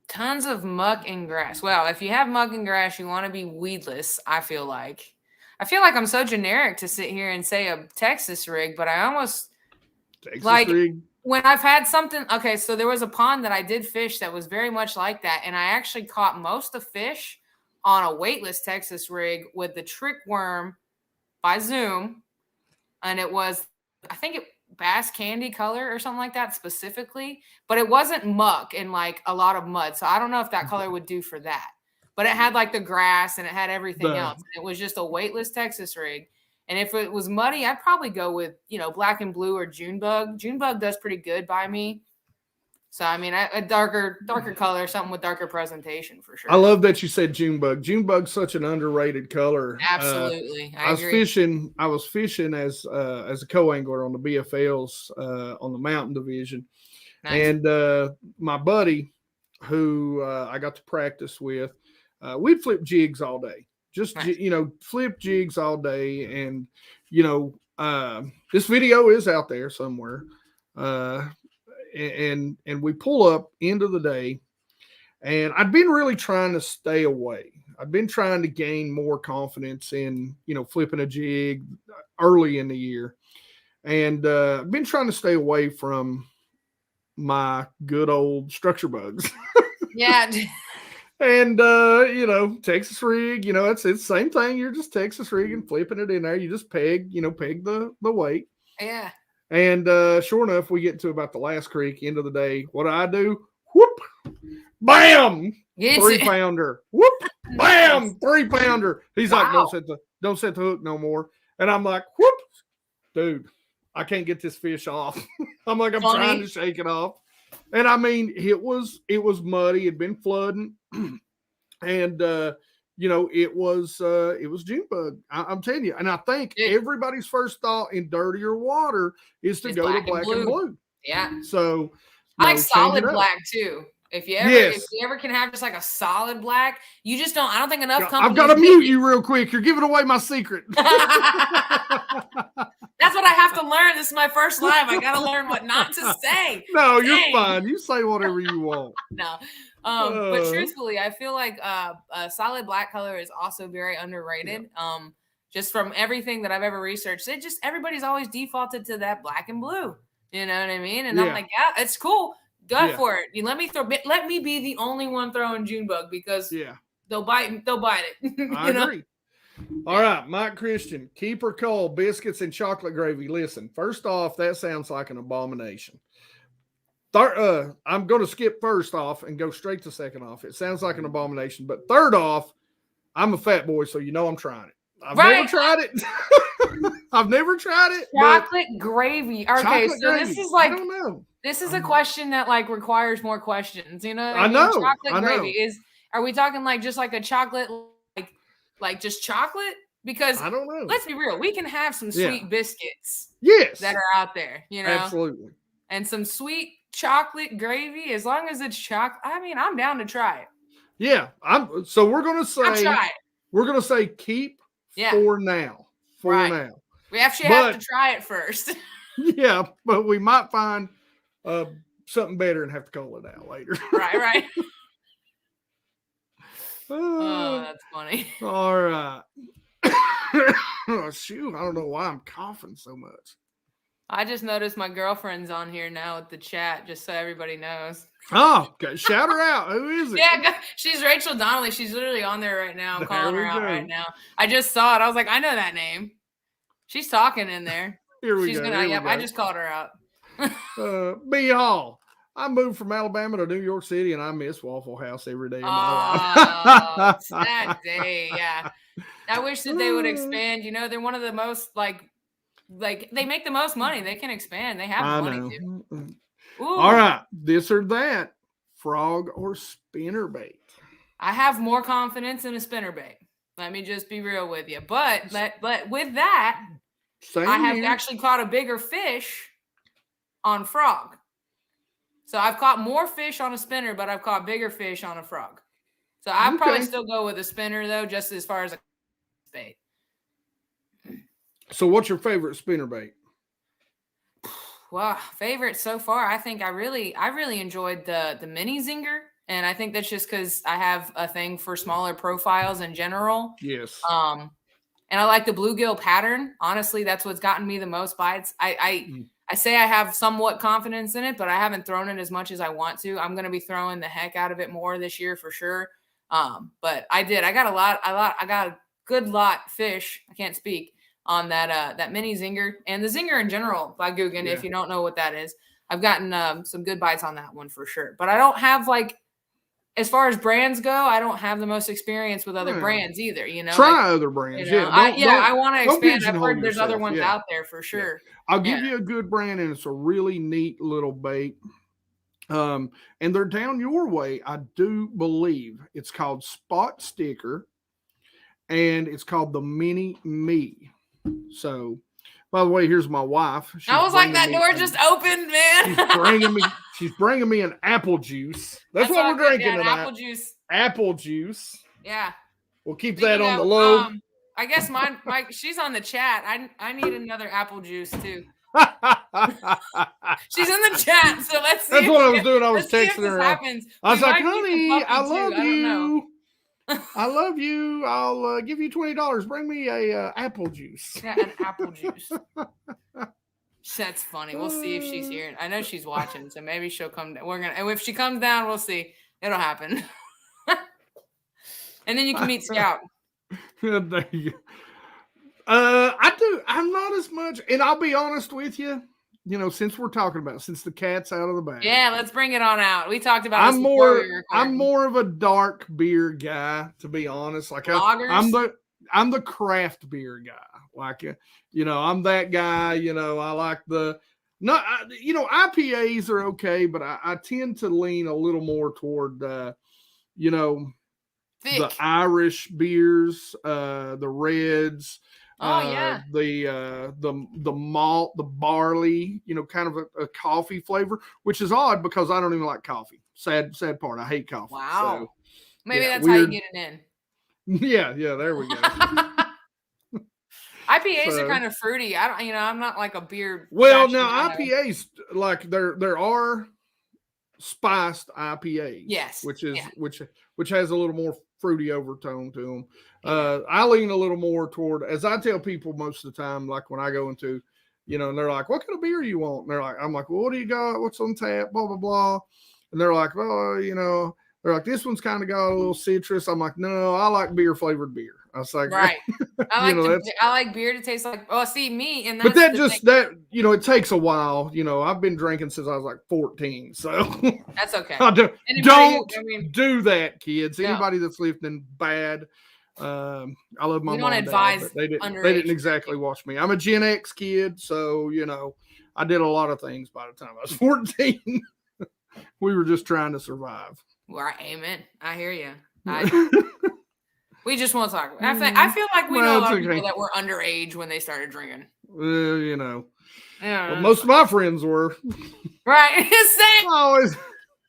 Tons of muck and grass. Well, if you have muck and grass, you want to be weedless, I feel like I'm so generic to sit here and say a Texas rig, but I almost rig. When I've had something. Okay, so there was a pond that I did fish that was very much like that, and I actually caught most of the fish on a weightless Texas rig with the trick worm by Zoom, and it was, I think, bass candy color or something like that specifically, but it wasn't muck and like a lot of mud, so I don't know if that color would do for that. But it had like the grass and it had everything else. It was just a weightless Texas rig. And if it was muddy, I'd probably go with, black and blue or June bug. June bug does pretty good by me. So, I mean, a darker color, something with darker presentation for sure. I love that you said June bug. June bug's such an underrated color. Absolutely. I was fishing as a co-angler on the BFLs on the mountain division. Nice. And my buddy who I got to practice with, we'd flip jigs all day, flip jigs all day. And, this video is out there somewhere. And we pull up end of the day, and I'd been really trying to stay away. I've been trying to gain more confidence in, flipping a jig early in the year. And I've been trying to stay away from my good old structure bugs. Yeah. And, Texas rig, it's the same thing. You're just Texas rigging, flipping it in there. You just peg the weight. Yeah. And sure enough, we get to about the last creek, end of the day. What do? Whoop, bam, 3-pounder. Whoop, bam, 3-pounder. He's like, don't set the hook no more. And I'm like, whoop, dude, I can't get this fish off. I'm like, I'm trying to shake it off. And I mean, it was muddy. It'd been flooding. And it was June bug. I'm telling you. And I think everybody's first thought in dirtier water is to go to black and blue. Yeah. So I like solid black too. If you ever can have just like a solid black, you just don't. I don't think enough companies. I've got to mute you real quick. You're giving away my secret. That's what I have to learn. This is my first live. I got to learn what not to say. No, you're fine. You say whatever you want. No. But truthfully, I feel like a solid black color is also very underrated. Yeah. Just from everything that I've ever researched, everybody's always defaulted to that black and blue. You know what I mean? And I'm like, yeah, it's cool. Go for it. You let me be the only one throwing June bug because they'll bite it. I agree. All right, Mike Christian, keep or cull, biscuits and chocolate gravy. Listen, first off, that sounds like an abomination. I'm going to skip first off and go straight to second off. It sounds like an abomination. But third off, I'm a fat boy, so I'm trying it. I've never tried it. I've never tried it. Chocolate gravy. Okay, so gravy. This is like, I don't know. This is a question that like requires more questions. You know what I know. Chocolate gravy are we talking like just like a chocolate, like just chocolate? Because I don't know. Let's be real. We can have some sweet biscuits. Yes. That are out there, Absolutely. And some sweet chocolate gravy, as long as it's chocolate. I mean, I'm down to try it. Yeah. So we're going to say, we're going to say keep for now. For now. We actually have to try it first. Yeah, but we might find something better and have to call it out later. Right. Oh, that's funny. All right. Oh, shoot, I don't know why I'm coughing so much. I just noticed my girlfriend's on here now with the chat, just so everybody knows. Oh, okay. Shout her out. Who is it? Yeah, she's Rachel Donnelly. She's literally on there right now. I'm calling her out right now. I just saw it. I was like, I know that name. She's talking in there. Here we go. I just called her out. B Hall. I moved from Alabama to New York City, and I miss Waffle House every day of my life. Sad day, yeah. I wish that they would expand. They're one of the most like they make the most money. They can expand. They have the money to. All right, this or that, frog or spinnerbait. I have more confidence in a spinnerbait. Let me just be real with you. But with that, I have actually caught a bigger fish on frog. So I've caught more fish on a spinner, but I've caught bigger fish on a frog. So I'd probably still go with a spinner, though, just as far as a bait. So what's your favorite spinnerbait? Well, favorite so far, I think I really enjoyed the mini zinger. And I think that's just because I have a thing for smaller profiles in general. Yes. And I like the bluegill pattern. Honestly, that's what's gotten me the most bites. I say I have somewhat confidence in it, but I haven't thrown it as much as I want to. I'm going to be throwing the heck out of it more this year for sure. But I got a good lot fish. I can't speak on that mini zinger and the zinger in general by Guggen. Yeah. If you don't know what that is, I've gotten some good bites on that one for sure. But I don't have as far as brands go, I don't have the most experience with other brands either. Try other brands. I want to expand. I've heard there's other ones out there for sure. Yeah. I'll give you a good brand, and it's a really neat little bait. And they're down your way. I do believe it's called Spot Sticker, and it's called the Mini Me. So, by the way, here's my wife. I was like, that door just opened, man. She's bringing me an apple juice. That's what we're drinking tonight. Apple juice. Apple juies. Yeah. We'll keep that on the low. I guess she's on the chat. I need another apple juice too. She's in the chat, so let's see. That's what I was doing. I was texting her. Happens. I was like, honey, I love you. I love you. I'll give you $20. Bring me a apple juice. Yeah, an apple juice. That's funny. We'll see if she's here. I know she's watching, so maybe she'll come down. And if she comes down, we'll see. It'll happen. And then you can meet Scout. There you go. I'm not as much, and I'll be honest with you. Since the cat's out of the bag. Yeah, let's bring it on out. We talked about this before we were recording. I'm more of a dark beer guy, to be honest. Like I'm the craft beer guy. Like, I'm that guy. I like IPAs are okay, but I tend to lean a little more toward, thick. The Irish beers, the reds. The malt, the barley, kind of a coffee flavor, which is odd because I don't even like coffee. Sad part. I hate coffee. Wow. So, maybe that's weird. How you get it in. Yeah, there we go. IPAs are kind of fruity. I'm not like a beer. Well, now IPAs, like there are spiced IPAs. Yes. Which has a little more fruity overtone to them. I lean a little more toward, as I tell people most of the time, like when I go into, and they're like, what kind of beer you want? And I'm like, well, what do you got? What's on tap? Blah, blah, blah. And they're like, well, they're like, this one's kind of got a little citrus. I'm like, no, I like beer flavored beer. I was like, right. I like beer to taste like, see me. And that's it takes a while. I've been drinking since I was like 14. So that's okay. Don't do that, kids. No. Anybody that's listening, bad. I love my mom and dad, but they didn't exactly watch me. I'm a Gen X kid, so I did a lot of things by the time I was 14. We were just trying to survive. Well, amen. I hear you. We just won't talk. I feel like we know a lot of people that were underage when they started drinking. Well, most of my friends were. Right. Same.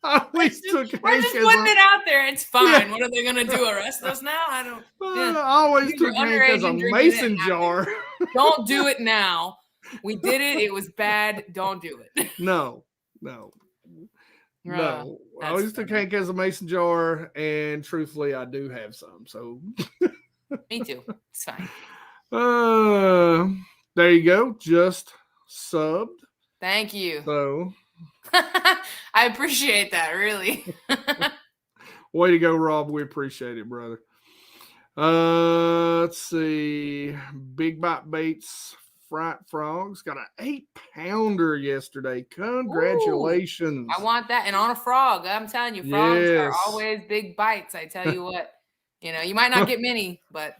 I always took Hank. We're just putting it out there. It's fine. Yeah. What are they going to do? Arrest us now? I don't. I always took Hank as a mason jar. Don't do it now. We did it. It was bad. Don't do it. No. I always took Hank as a mason jar, and truthfully, I do have some. So. Me too. It's fine. There you go. Just subbed. Thank you. So. I appreciate that, really. Way to go, Rob. We appreciate it, brother. Let's see. Big Bite Baits Fright Frogs got an 8-pounder yesterday. Congratulations. Ooh, I want that. And on a frog. I'm telling you, frogs are always big bites. I tell you what. You might not get many, but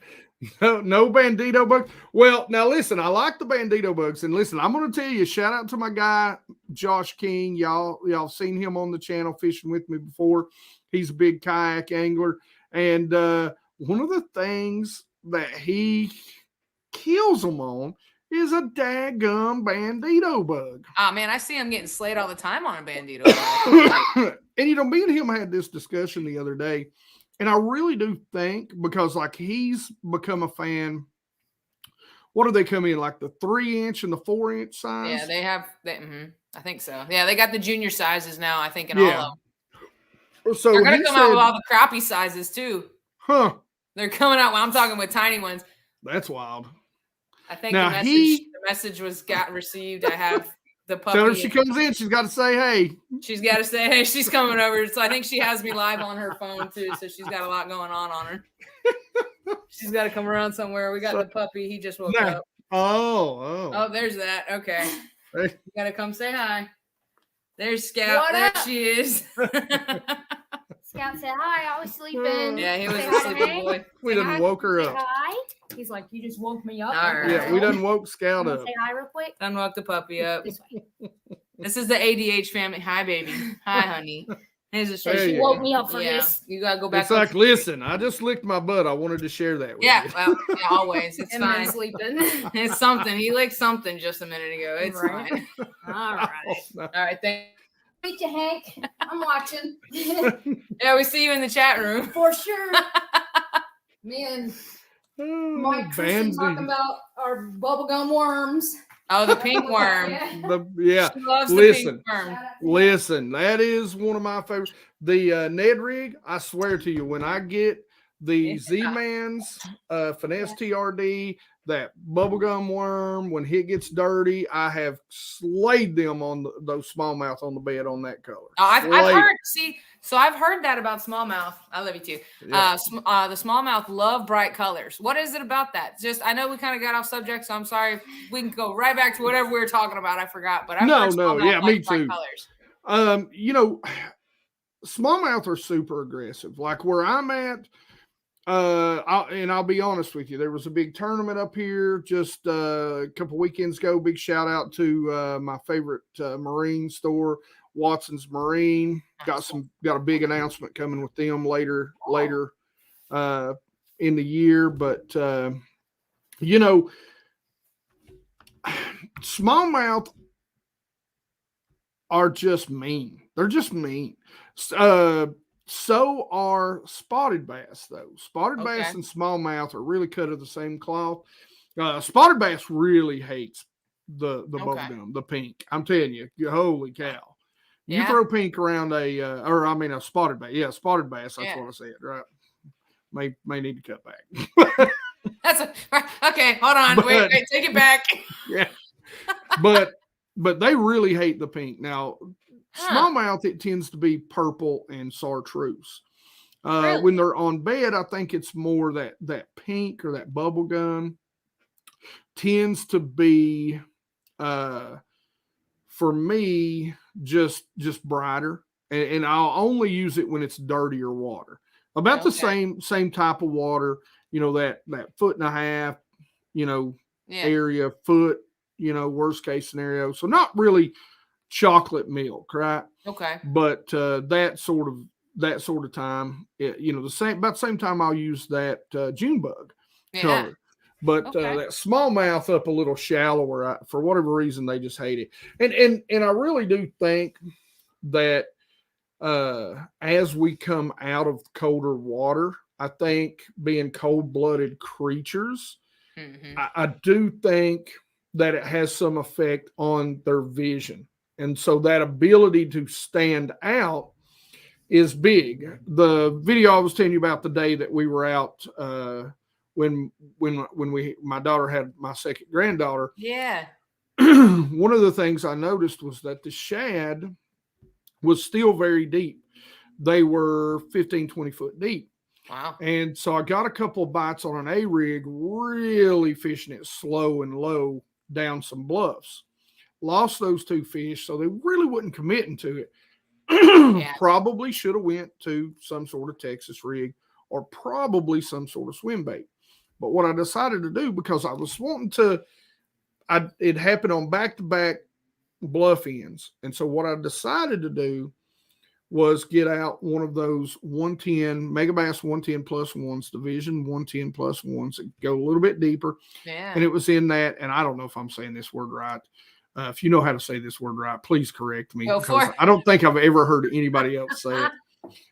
no Bandido bugs. Well, now listen, I like the Bandido bugs. And listen, I'm going to tell you, shout out to my guy, Josh King. Y'all seen him on the channel fishing with me before. He's a big kayak angler. And one of the things that he kills them on is a daggum Bandido bug. Oh, man, I see him getting slayed all the time on a Bandido bug. And, me and him had this discussion the other day. And I really do think, because like he's become a fan. What do they come in, like the 3-inch and the 4-inch size? Yeah, they have. I think so. Yeah, they got the junior sizes now, I think, in all of them. So they're going to come out with all the crappie sizes too. Huh. They're coming out. Well, I'm talking with tiny ones. That's wild. I think the message got received. I have the puppy. Tell her she comes in, she's got to say hey. She's got to say hey. She's coming over. So I think she has me live on her phone too. So she's got a lot going on her. She's got to come around somewhere. We got the puppy. He just woke up. Oh, there's that. Okay. Hey. You got to come say hi. There's Scout. There she is. Scout said hi. I was sleeping. Yeah, he was a sleeping boy. We done woke her up. Hi. He's like, you just woke me up. All right. Yeah, we done woke Scout up. Say hi real quick. Done woke the puppy up. This is the ADH family. Hi, baby. Hi, honey. She woke me up for this. You gotta go back. It's like, listen, I just licked my butt. I wanted to share that with you. Well, always. It's fine. Sleeping. It's something. He licked something just a minute ago. It's fine. All right. All right. Meet you, Hank. I'm watching. Yeah, we see you in the chat room. For sure. Me and Mike Christian talking about our bubblegum worms. Oh, the pink worm. Yeah. She loves the pink worm. Listen, that is one of my favorites. The Ned rig, I swear to you, when I get the Z-Mans, Finesse TRD, that bubblegum worm, when it gets dirty, I have slayed them on those smallmouth on the bed on that color. Oh, I've heard, so I've heard that about smallmouth. I love you too. Yeah. The smallmouth love bright colors. What is it about that? Just, I know we kind of got off subject, so I'm sorry. We can go right back to whatever we were talking about. I forgot, but I've heard smallmouth me too. Colors. You know, smallmouth are super aggressive. Like where I'm at, I'll be honest with you, there was a big tournament up here just a couple weekends ago. Big shout out to my favorite marine store, Watson's Marine. Got a big announcement coming with them later in the year. But you know, smallmouth are just mean. They're just mean. So are spotted bass, though. Spotted bass and smallmouth are really cut of the same cloth. Spotted bass really hates the bubblegum, the pink. I'm telling you, holy cow. You throw pink around a spotted bass. Yeah, spotted bass. That's what I said, right? May need to cut back. Okay, hold on. Wait, take it back. Yeah. But they really hate the pink. Now, smallmouth, it tends to be purple and chartreuse. Really? When they're on bed, I think it's more that pink or that bubble gum tends to be, for me, just brighter. And I'll only use it when it's dirtier water. About the same type of water, you know, that 1.5 foot, you know, area, foot, you know, worst case scenario. So not really chocolate milk, right? Okay. But that sort of time, you know, about the same time I'll use that June bug color. But that smallmouth up a little shallower, for whatever reason, they just hate it. And I really do think that as we come out of colder water, I think being cold-blooded creatures, I do think that it has some effect on their vision. And so that ability to stand out is big. The video I was telling you about the day that we were out when my daughter had my second granddaughter. Yeah. One of the things I noticed was that the shad was still very deep. They were 15, 20 foot deep. Wow. And so I got a couple of bites on an A-rig, really fishing it slow and low down some bluffs. Lost those 2 fish, so they really wasn't committing to it. Probably should have went to some sort of Texas rig or probably some sort of swim bait. But what I decided to do, because I was wanting to, it happened on back-to-back bluff ends. And so what I decided to do was get out one of those 110 Megabass 110 plus ones, Division 110 plus ones that go a little bit deeper. Yeah. And it was in that, and I don't know if I'm saying this word right. If you know how to say this word right, please correct me. Because I don't think I've ever heard anybody else say it.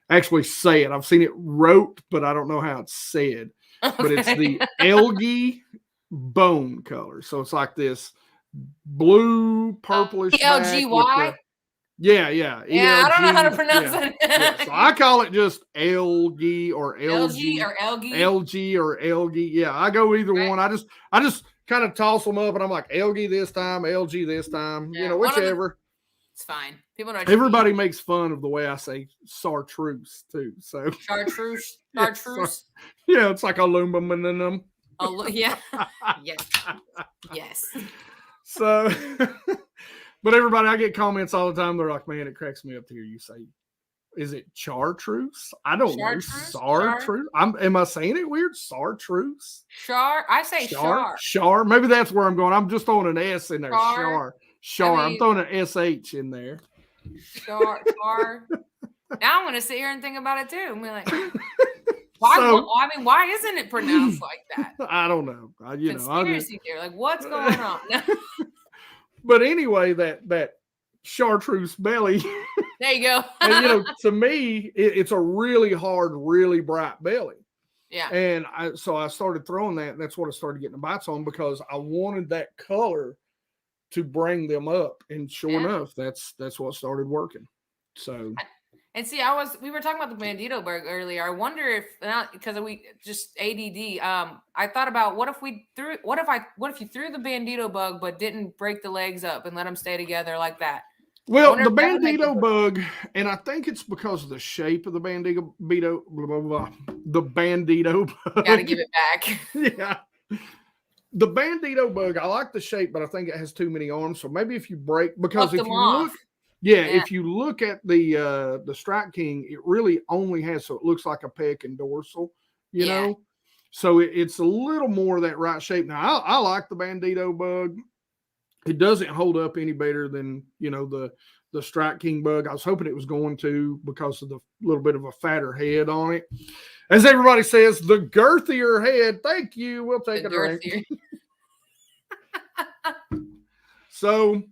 Actually say it. I've seen it wrote, but I don't know how it's said. Okay. But it's the algae bone color. So it's like this blue, purplish. LGY? Yeah. Yeah, I don't know how to pronounce it. Yeah. So I call it just algae or LG. LG or algae. Yeah, I go either one. I just kind of toss them up, and I'm like algae this time, LG this time. Yeah, you know, whichever. It's fine. People know. Everybody makes fun of the way I say chartreuse too. So chartreuse. Yeah, it's like aluminum. Yeah. Yes. So. But everybody, I get comments all the time. They're like, man, it cracks me up to hear you say, is it chartreuse? I don't know. Chartreuse? Am I saying it weird? Chartreuse? I say char. Char. Maybe that's where I'm going. I'm just throwing an S in there. Char. I'm throwing an SH in there. Char. Now I'm going to sit here and think about it too. I'm like, why isn't it pronounced like that? I don't know. Conspiracy theory. Like, what's going on? But anyway, that chartreuse belly. There you go. And, to me, it's a really hard, really bright belly. Yeah. And so I started throwing that, and that's what I started getting the bites on, because I wanted that color to bring them up. And sure enough, that's what started working. So. And see, we were talking about the Bandido bug earlier. I wonder if because we just ADD. I thought about what if you threw the Bandido bug but didn't break the legs up and let them stay together like that. Well, the Bandido bug, and I think it's because of the shape of the Bandido bug. Got to give it back. Yeah. The Bandido bug, I like the shape, but I think it has too many arms. So maybe if you break, because if you look, if you look at the Strike King, it really only has, so it looks like a peck and dorsal, you know? So it's a little more of that right shape. Now, I like the Bandido bug. It doesn't hold up any better than, you know, the Strike King bug. I was hoping it was going to because of the little bit of a fatter head on it. As everybody says, the girthier head. Thank you. We'll take a drink. So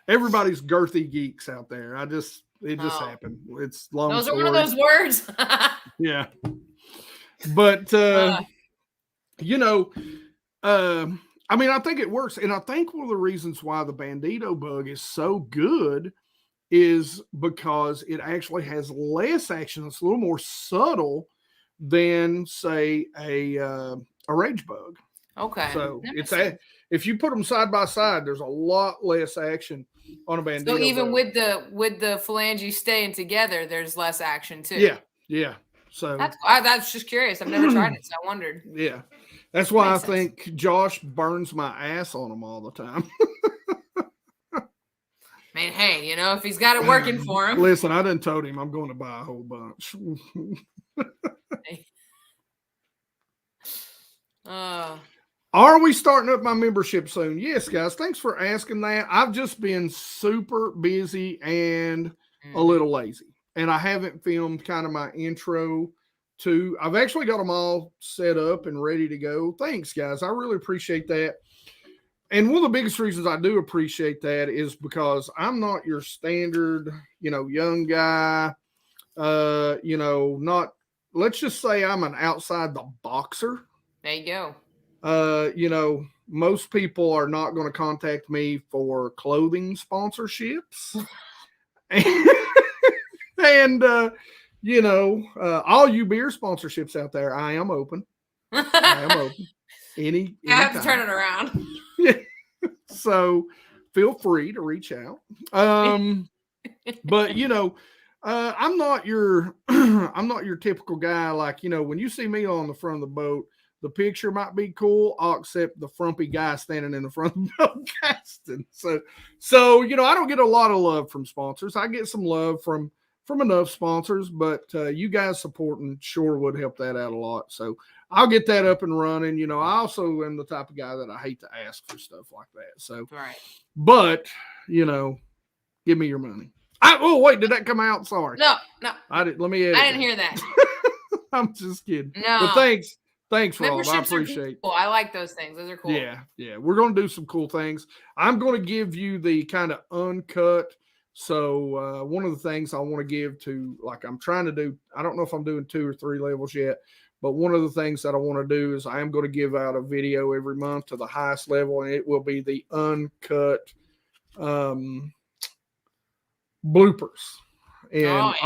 everybody's girthy geeks out there. It just happened. It's long. Those story. are one of those words. Yeah. But you know, I mean, I think it works. And I think one of the reasons why the Bandido bug is so good is because it actually has less action. It's a little more subtle than, say, a rage bug. Okay. So if you put them side by side, there's a lot less action on a Bandido. So even bug. with the phalanges staying together, there's less action too. Yeah, yeah. So that's just curious. I've never tried it, so I wondered. Yeah, that's why I think Josh burns my ass on them all the time. I mean, hey, you know, if he's got it working for him. Listen, I done told him I'm going to buy a whole bunch. Are we starting up my membership soon? Yes, guys. Thanks for asking that. I've just been super busy and a little lazy. And I haven't filmed kind of my intro to, I've actually got them all set up and ready to go. Thanks, guys. I really appreciate that. And one of the biggest reasons I do appreciate that is because I'm not your standard, you know, young guy, you know, not, let's just say I'm an outside the boxer. There you go. You know, most people are not going to contact me for clothing sponsorships. And you know, all you beer sponsorships out there, I am open. I am open. I have to turn it around. So feel free to reach out. But you know, I'm not your typical guy. Like, you know, when you see me on the front of the boat, the picture might be cool, except the frumpy guy standing in the front of the boat casting. So you know, I don't get a lot of love from sponsors. I get some love from enough sponsors, but you guys supporting sure would help that out a lot. So I'll get that up and running. You know, I also am the type of guy that I hate to ask for stuff like that. So, right. But, you know, give me your money. Oh, wait, did that come out? Sorry. No. Let me edit. I didn't hear that. I'm just kidding. No. But thanks, Rob. I appreciate. Cool. I like those things. Those are cool. Yeah. We're going to do some cool things. I'm going to give you the kind of uncut. So one of the things I want to give to, like, I'm trying to do, I don't know if I'm doing 2 or 3 levels yet, but one of the things that I want to do is I am going to give out a video every month to the highest level, and it will be the uncut bloopers and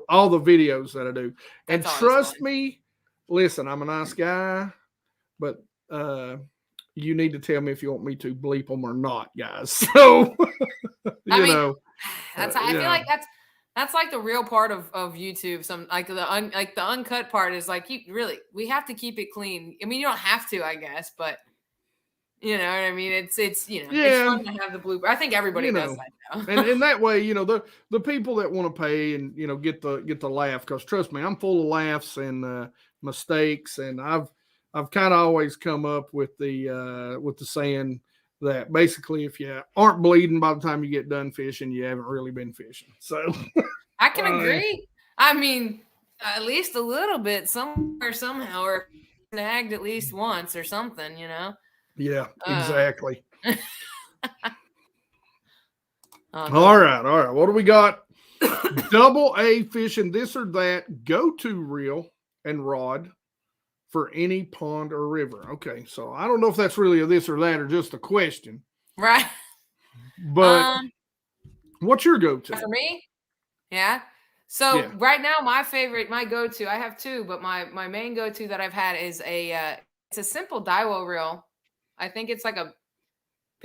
all the videos that I do. And trust me, listen, I'm a nice guy, but you need to tell me if you want me to bleep them or not, guys. So you know. I feel like that's like the real part of YouTube. Some like the uncut part is like we have to keep it clean. I mean, you don't have to, I guess, but you know what I mean. It's you know, it's fun to have the blooper. I think everybody does that now. and that way, you know, the people that want to pay and you know get the laugh, because trust me, I'm full of laughs and mistakes, and I've kind of always come up with the saying that basically if you aren't bleeding by the time you get done fishing, you haven't really been fishing. So I can agree. I mean, at least a little bit somewhere, somehow, or snagged at least once or something, you know? Yeah, exactly. All right. What do we got? Double A fishing, this or that, go-to reel and rod for any pond or river. Okay, so I don't know if that's really a this or that or just a question. Right. But what's your go-to? For me? Yeah. So right now, my go-to, I have two, but my main go-to that I've had is it's a simple Daiwo reel. I think it's like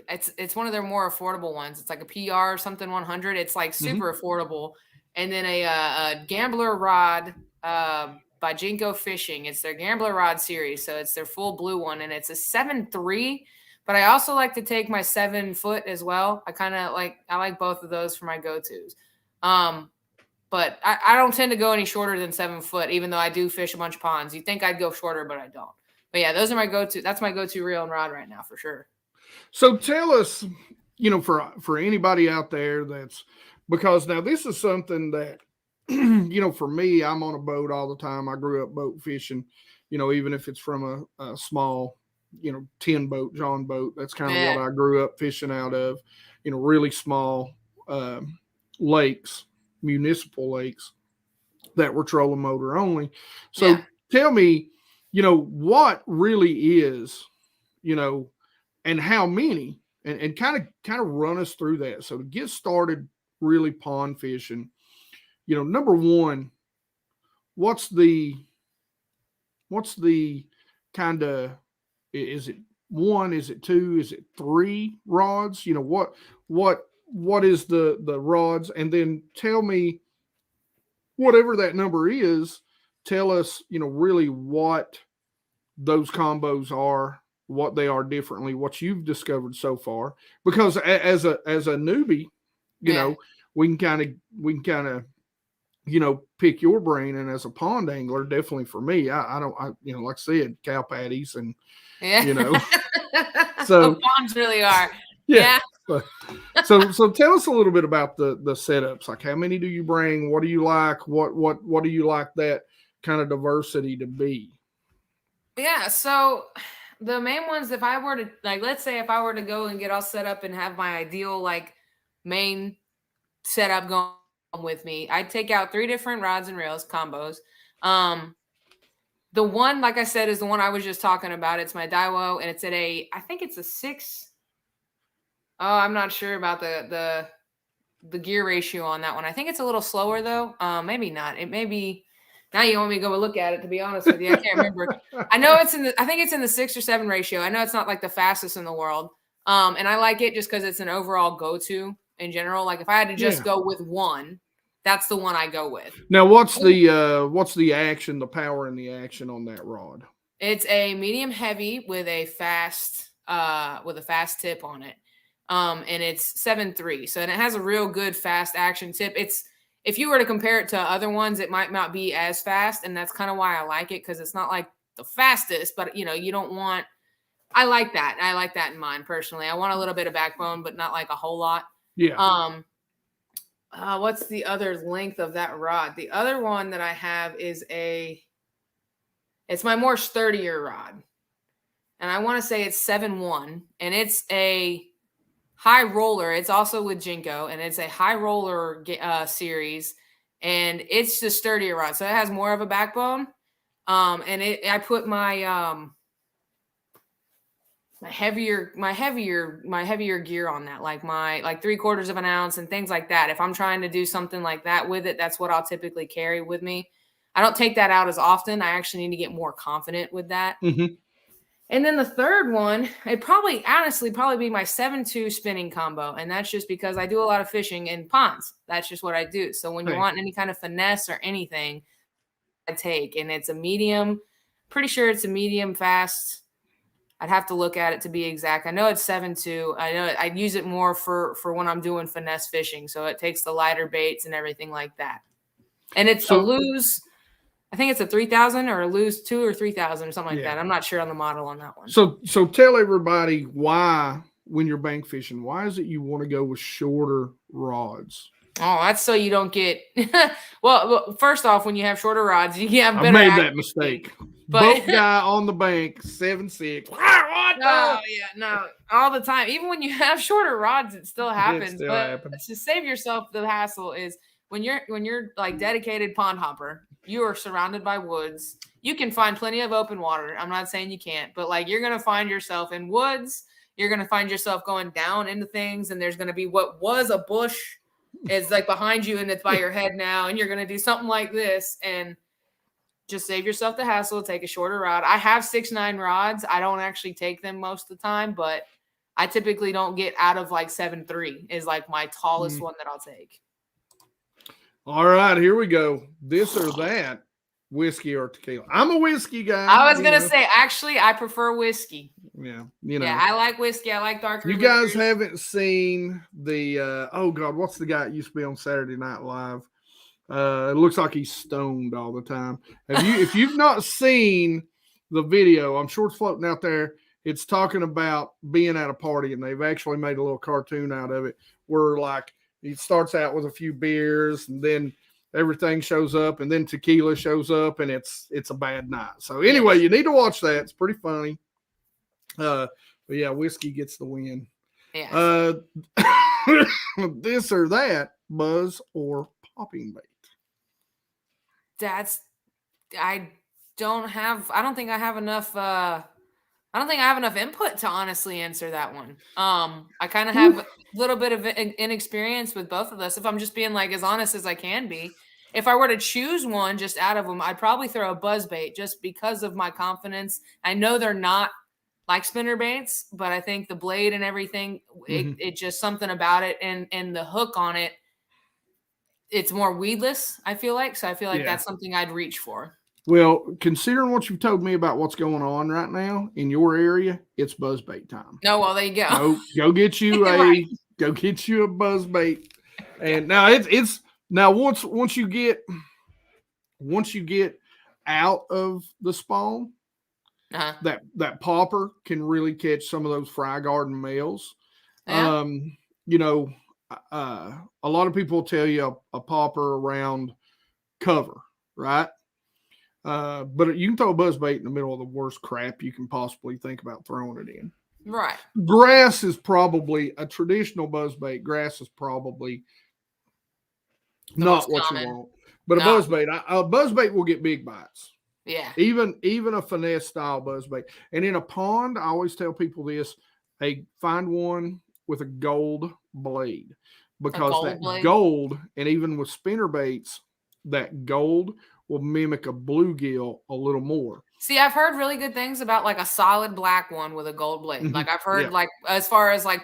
it's one of their more affordable ones. It's like a PR or something 100. It's like super affordable. And then a Gambler rod by Jinko Fishing. It's their Gambler rod series. So it's their full blue one, and it's a 7.3. But I also like to take my 7-foot as well. I like both of those for my go-tos. But I don't tend to go any shorter than 7 foot, even though I do fish a bunch of ponds. You'd think I'd go shorter, but I don't. But yeah, those are my go-to. That's my go-to reel and rod right now for sure. So tell us, for anybody out there because now this is something that, for me, I'm on a boat all the time. I grew up boat fishing, even if it's from a small, 10 boat, John boat. That's kind of what I grew up fishing out of, really small lakes, municipal lakes that were trolling motor only. So tell me, what really is, and how many, and kind of run us through that. So to get started really pond fishing, number one, what's the kind of, is it 1, is it 2, is it 3 rods? What is the rods? And then tell me, whatever that number is, tell us, really what those combos are, what they are differently, what you've discovered so far. Because as a newbie, we can kind of pick your brain. And as a pond angler, definitely for me, I don't like I said, cow patties and so ponds really are. So tell us a little bit about the setups. Like, how many do you bring? What do you like? What do you like that kind of diversity to be? Yeah. So the main ones, if I were to let's say if I were to go and get all set up and have my ideal main setup going with me, I'd take out 3 different rods and reels combos. The one, like I said, is the one I was just talking about. It's my Daiwo, and it's at I think it's a 6. Oh, I'm not sure about the gear ratio on that one. I think it's a little slower though. Maybe not. It may be. Now you want me to go look at it, to be honest with you. I can't remember. I know I think it's in the 6 or 7 ratio. I know it's not like the fastest in the world. And I like it just because it's an overall go-to in general. Like if I had to just go with one, that's the one I go with. Now, what's the action, the power and the action on that rod? It's a medium heavy with a fast tip on it. And it's 7.3. So, and it has a real good fast action tip. If you were to compare it to other ones, it might not be as fast. And that's kind of why I like it. Cause it's not like the fastest, but you don't want, I like that. I like that in mine personally. I want a little bit of backbone, but not like a whole lot. Yeah. What's the other length of that rod? The other one that I have is it's my more sturdier rod. And I want to say it's 7.1, and it's a high roller. It's also with Jinko, and it's a high roller series, and it's the sturdier rod. So it has more of a backbone. And I put my heavier gear on that, like my 3/4 of an ounce and things like that. If I'm trying to do something like that with it, that's what I'll typically carry with me. I don't take that out as often. I actually need to get more confident with that. Mm-hmm. And then the third one, it'd probably be my 7.2 spinning combo. And that's just because I do a lot of fishing in ponds. That's just what I do. So when you want any kind of finesse or anything, I take, and it's a medium, pretty sure it's a medium fast. I'd have to look at it to be exact. I know it's 7.2. I know I use it more for when I'm doing finesse fishing. So it takes the lighter baits and everything like that. And it's a lose. I think it's a 3,000 or a lose 2 or 3,000 or something like that. I'm not sure on the model on that one. So tell everybody why, when you're bank fishing, why is it you want to go with shorter rods? Oh, that's so you don't get well, first off, when you have shorter rods, you have better. I made that mistake. Boat guy on the bank, 7.6. Oh yeah, no, all the time. Even when you have shorter rods, it still happens. To save yourself the hassle is when you're like dedicated pond hopper, you are surrounded by woods. You can find plenty of open water. I'm not saying you can't, but like you're gonna find yourself in woods. You're gonna find yourself going down into things, and there's gonna be what was a bush It's like behind you and it's by your head now, and you're going to do something like this, and just save yourself the hassle, take a shorter rod. I have 6'9" rods. I don't actually take them most of the time, but I typically don't get out of like 7'3" is like my tallest one that I'll take. All right, here we go. This or that, whiskey or tequila. I'm a whiskey guy. I was going to say, actually, I prefer whiskey. Yeah. Yeah, I like whiskey. I like darker. You guys haven't seen the, oh God, what's the guy that used to be on Saturday Night Live? It looks like he's stoned all the time. If you've not seen the video, I'm sure it's floating out there. It's talking about being at a party, and they've actually made a little cartoon out of it where like it starts out with a few beers, and then everything shows up, and then tequila shows up, and it's a bad night. So anyway, you need to watch that. It's pretty funny. But yeah, whiskey gets the win. Yeah. This or that, buzz or popping bait. I don't think I have enough input to honestly answer that one. I kind of have a little bit of inexperience with both of us. If I'm just being like as honest as I can be, if I were to choose one just out of them, I'd probably throw a buzz bait just because of my confidence. I know they're not like spinner baits, but I think the blade and everything, it just something about it and the hook on it, it's more weedless, I feel like. So I feel like that's something I'd reach for. Well, considering what you've told me about what's going on right now in your area, it's buzz bait time. No, well, there you go. Go get you go get you a buzz bait. And now it's now once you get out of the spawn, that popper can really catch some of those fry garden males. Yeah. A lot of people tell you a popper around cover, right? But you can throw a buzz bait in the middle of the worst crap you can possibly think about throwing it in. Right. Grass is probably a traditional buzz bait. Grass is probably not what common. you want. But a buzz bait will get big bites. Yeah. Even a finesse style buzz bait. And in a pond, I always tell people this: hey, find one with a gold blade, because gold, and even with spinner baits, that gold will mimic a bluegill a little more. See, I've heard really good things about like a solid black one with a gold blade. Like I've heard like as far as like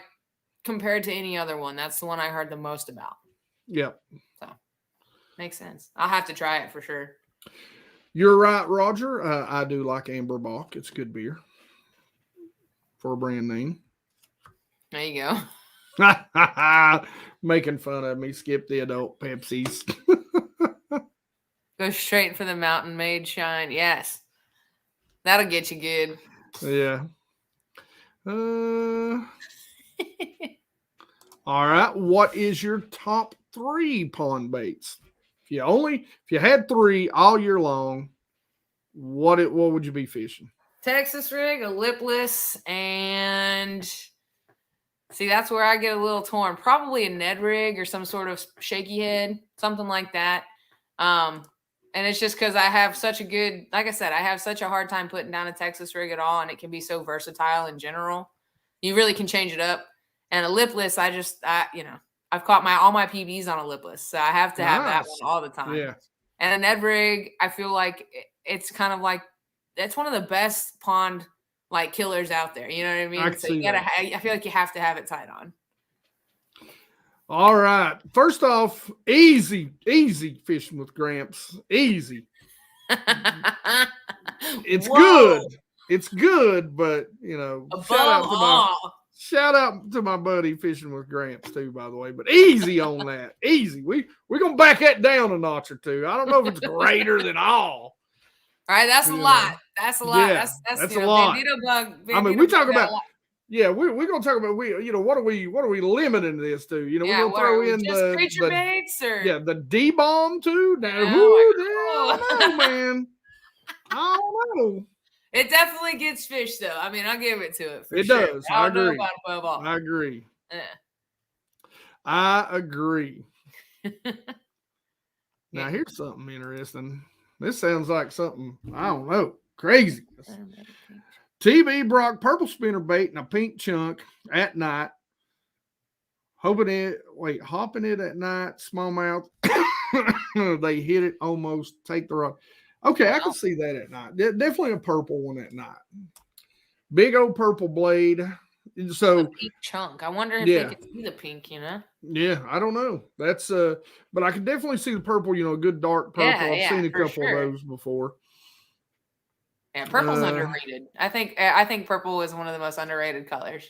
compared to any other one, that's the one I heard the most about. Yep. So makes sense. I'll have to try it for sure. You're right, Roger. I do like Amber Bach. It's good beer for a brand name. There you go. Making fun of me. Skip the adult Pepsis. Go straight for the Mountain Made Shine. Yes. That'll get you good. Yeah. All right. What is your top 3 pond baits? If you had 3 all year long, what would you be fishing? Texas rig, a lipless, and see, that's where I get a little torn. Probably a Ned rig or some sort of shaky head, something like that. And it's just because I have such a good, like I said, I have such a hard time putting down a Texas rig at all, and it can be so versatile in general. You really can change it up. And a lipless, I've caught all my PBs on a lipless, so I have to have that one all the time. Yeah. And a Ned rig, I feel like it's kind of like it's one of the best pond like killers out there. You know what I mean? I feel like you have to have it tied on. All right. First off, easy fishing with Gramps. Easy. It's good. It's good, but shout out to my buddy Fishing with Gramps too, by the way. But easy on that. Easy. We're gonna back that down a notch or two. I don't know if it's greater than all. All right, that's a lot. That's a lot. Yeah, that's a lot. Bandido we talk about. Yeah, we're gonna talk about what are we limiting this to? We're gonna throw in the creature baits or the D-bomb too. Now, I don't know, man. I don't know. It definitely gets fish though. I mean, I'll give it to it. It sure. does. I agree. Above all. I agree. Yeah. I agree. Now here's something interesting. This sounds like something I don't know, crazy. TB Brock purple spinner bait and a pink chunk at night. hopping it at night, smallmouth. They hit it almost, take the rod. Okay, I can see that at night. Definitely a purple one at night. Big old purple blade. So a pink chunk. I wonder if they could see the pink, Yeah, I don't know. That's but I can definitely see the purple, a good dark purple. I've seen a couple of those before. Yeah, purple's underrated. I think purple is one of the most underrated colors.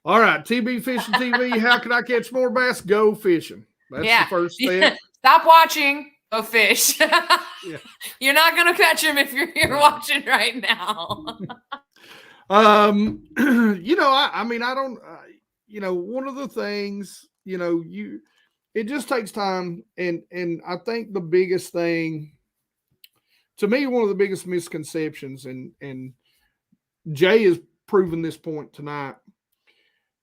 All right, TB Fishing TV. How can I catch more bass? Go fishing. That's the first step. Stop watching. Go fish. You're not gonna catch them if you're here watching right now. I mean, I don't. One of the things, it just takes time, and I think the biggest thing, to me, one of the biggest misconceptions, and Jay has proven this point tonight.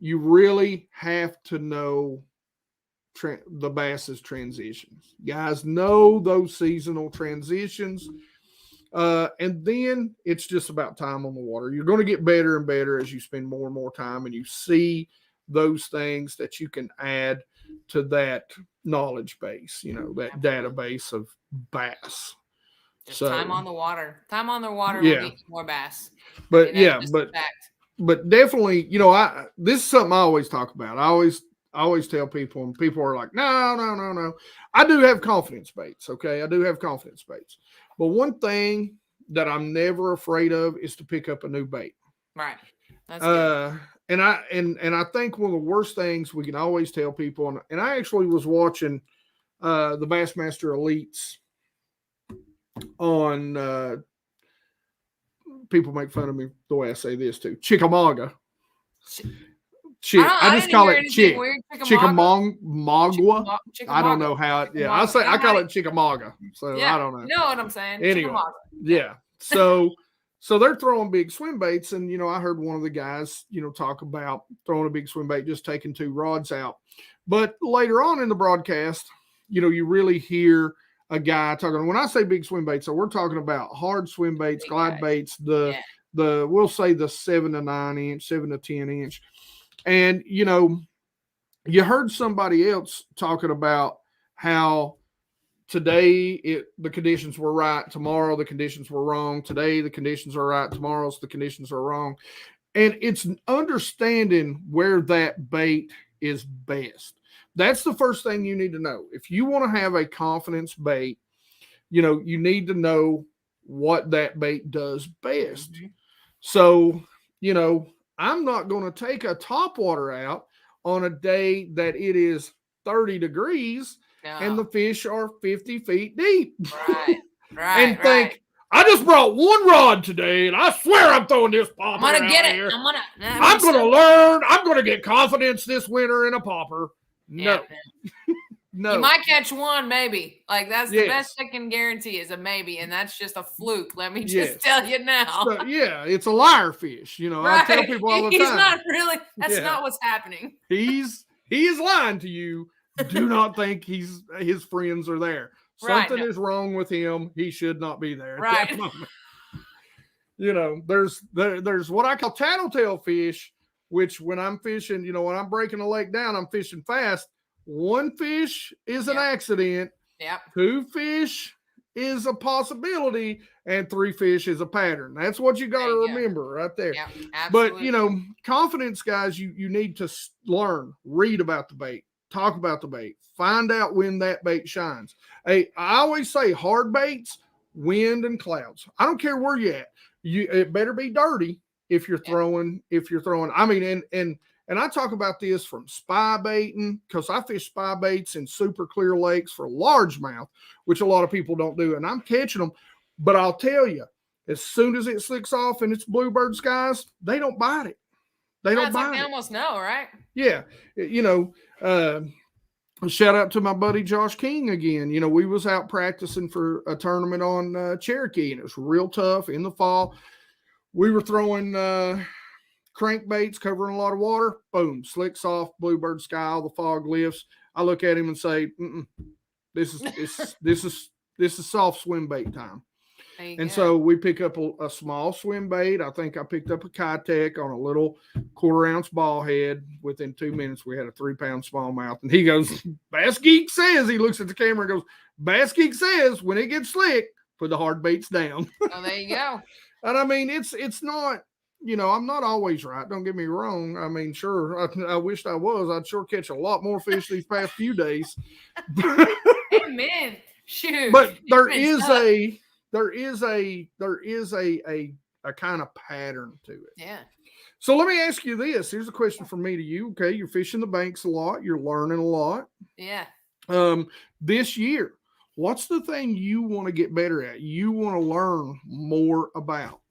You really have to know the bass's transitions. Guys know those seasonal transitions. And then it's just about time on the water. You're going to get better and better as you spend more and more time and you see those things that you can add to that knowledge base, that database of bass. Just time on the water. Time on the water will get you more bass. But but definitely, this is something I always talk about. I always tell people, and people are like, no. I do have confidence baits. Okay. I do have confidence baits. But one thing that I'm never afraid of is to pick up a new bait. Right. That's good. And I think one of the worst things we can always tell people, and I actually was watching the Bassmaster Elites on people make fun of me the way I say this too. Chickamauga. I just call it Chickamauga. I don't know how it. Yeah, I call it Chickamauga. So I don't know. You know what I'm saying? Anyway, yeah. So they're throwing big swim baits, and I heard one of the guys talk about throwing a big swim bait, just taking 2 rods out. But later on in the broadcast, you really hear a guy talking. When I say big swim baits, so we're talking about hard swim baits, glide baits, the we'll say the 7 to 9 inch, 7 to 10 inch. And, you heard somebody else talking about how today the conditions were right. Tomorrow, the conditions were wrong. Today, the conditions are right. Tomorrow's the conditions are wrong. And it's understanding where that bait is best. That's the first thing you need to know. If you want to have a confidence bait, you need to know what that bait does best. Mm-hmm. So, I'm not going to take a topwater out on a day that it is 30 degrees and the fish are 50 feet deep. Right. And think, I just brought 1 rod today and I swear I'm throwing this popper. I'm going to get it. Here. I'm going to learn. I'm going to get confidence this winter in a popper. No. No. You might catch one, maybe. Like, that's the best I can guarantee is a maybe, and that's just a fluke. Let me just tell you now. So, it's a liar fish. I tell people all the time. He's not really. That's not what's happening. He is lying to you. Do not think his friends are there. Something is wrong with him. He should not be there at that moment. There's what I call tattletale fish, which when I'm fishing, when I'm breaking a lake down, I'm fishing fast. 1 fish is an accident. 2 fish is a possibility, and 3 fish is a pattern. That's what you got to remember right there. But confidence, guys, you need to learn, read about the bait, talk about the bait, find out when that bait shines. Hey, I always say hard baits, wind and clouds. I don't care where you're at. It better be dirty if you're throwing. I mean, and I talk about this from spy baiting, because I fish spy baits in super clear lakes for largemouth, which a lot of people don't do. And I'm catching them. But I'll tell you, as soon as it slicks off and it's bluebird skies, they don't bite it. They don't bite it. They almost know, right? Yeah. Shout out to my buddy Josh King again. We was out practicing for a tournament on Cherokee, and it was real tough in the fall. We were throwing crankbaits, covering a lot of water. Boom, slicks off, bluebird sky, all the fog lifts. I look at him and say, this is soft swim bait time. And so we pick up a small swim bait. I think I picked up a Kitech on a little 1/4 ounce ball head. Within 2 minutes, we had a 3-pound smallmouth. And he goes, BassGeek says, he looks at the camera and goes, BassGeek says, when it gets slick, put the hard baits down. Oh, there you go. And I mean, it's not, you know, I'm not always right. Don't get me wrong. I mean, sure, I wished I was. I'd sure catch a lot more fish these past few days. Amen. Shoot. But there is a kind of pattern to it. Yeah. So let me ask you this. Here's a question from me to you. Okay, you're fishing the banks a lot. You're learning a lot. Yeah. This year, what's the thing you want to get better at? You want to learn more about?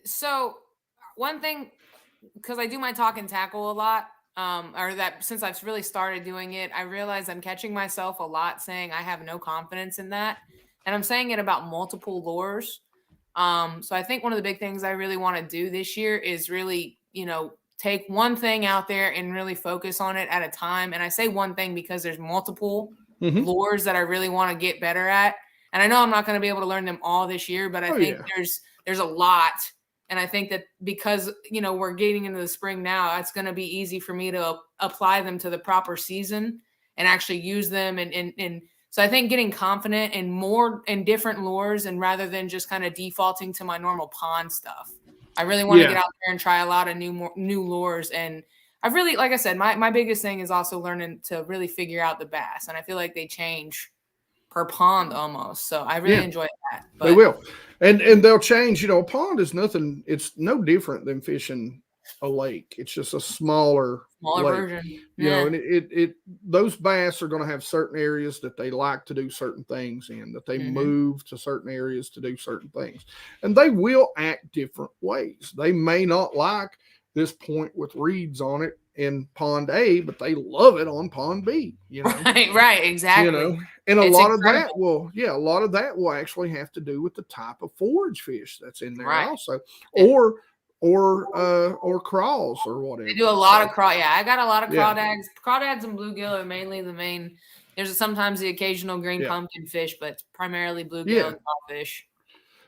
So one thing, because I do my talk and tackle a lot, or that since I've really started doing it, I realize I'm catching myself a lot saying I have no confidence in that. And I'm saying it about multiple lures. So I think one of the big things I really want to do this year is really, you know, take one thing out there and really focus on it at a time. And I say one thing because there's multiple lures that I really want to get better at. And I know I'm not going to be able to learn them all this year, but I think there's a lot. And I think that because, you know, we're getting into the spring now, it's going to be easy for me to apply them to the proper season and actually use them. And so I think getting confident in more and different lures, and rather than just kind of defaulting to my normal pond stuff, I really want to get out there and try a lot of new lures. And I've really, like I said, my biggest thing is also learning to really figure out the bass. And I feel like they change per pond almost. So I really enjoy that. But they will. And they'll change. You know, a pond is nothing. It's no different than fishing a lake. It's just a smaller version. You know, and it those bass are going to have certain areas that they like to do certain things in, that they move to certain areas to do certain things. And they will act different ways. They may not like this point with reeds on it in pond A, but they love it on pond B, you know. Right, exactly. You know, and a lot of that will actually have to do with the type of forage fish that's in there also. Or crawls or whatever. They do a lot of crawl. Yeah, I got a lot of crawdads. Crawdads and bluegill are mainly the main. There's sometimes the occasional green pumpkin fish, but it's primarily bluegill and crawfish.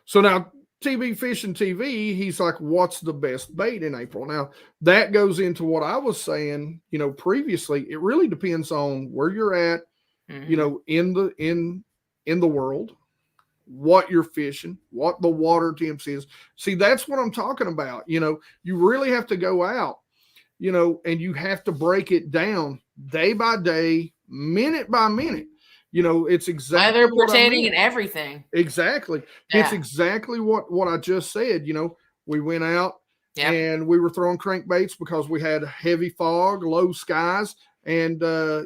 So now TB Fishing TV, he's like, what's the best bait in April? Now that goes into what I was saying, you know, previously. It really depends on where you're at, you know, in the world, what you're fishing, what the water temps is. See, that's what I'm talking about. You know, you really have to go out, you know, and you have to break it down day by day, minute by minute. You know, it's exactly weather pertaining and everything. Exactly. Yeah. It's exactly what I just said. You know, we went out and we were throwing crankbaits because we had heavy fog, low skies, and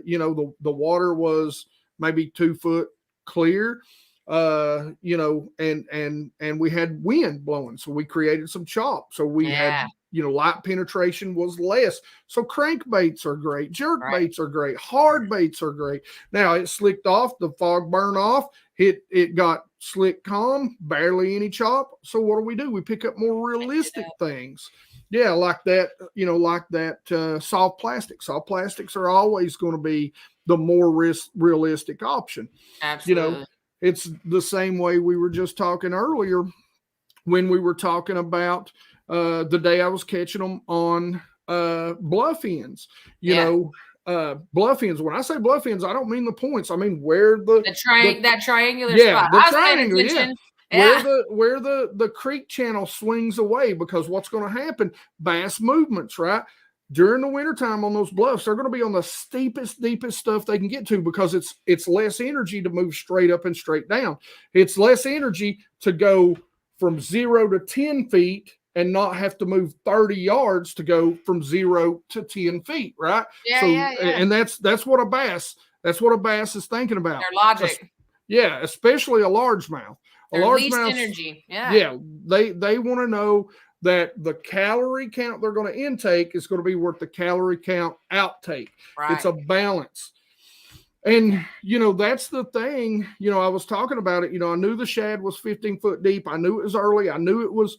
you know, the water was maybe 2 foot clear. You know, and we had wind blowing, so we created some chop. So we had, you know, light penetration was less. So crankbaits are great, jerk baits are great, hard baits are great. Now it slicked off, the fog burned off, it got slick calm, barely any chop. So what do? We pick up more realistic things. Yeah, like that, you know, like that soft plastic. Soft plastics are always going to be the more realistic option. Absolutely. You know, it's the same way we were just talking earlier when we were talking about the day I was catching them on bluff ends. You know, bluff ends. When I say bluff ends, I don't mean the points. I mean where that triangular spot. The triangle, where the creek channel swings away, because what's going to happen? Bass movements, right? During the wintertime on those bluffs, they're going to be on the steepest, deepest stuff they can get to, because it's less energy to move straight up and straight down. It's less energy to go from 0 to 10 feet and not have to move 30 yards to go from 0 to 10 feet, right? And that's what a bass is thinking about. Their logic. Especially a largemouth. Least energy. They want to know that the calorie count they're going to intake is going to be worth the calorie count outtake. Right. It's a balance. And, you know, that's the thing. You know, I was talking about it. You know, I knew the shad was 15 foot deep. I knew it was early. I knew it was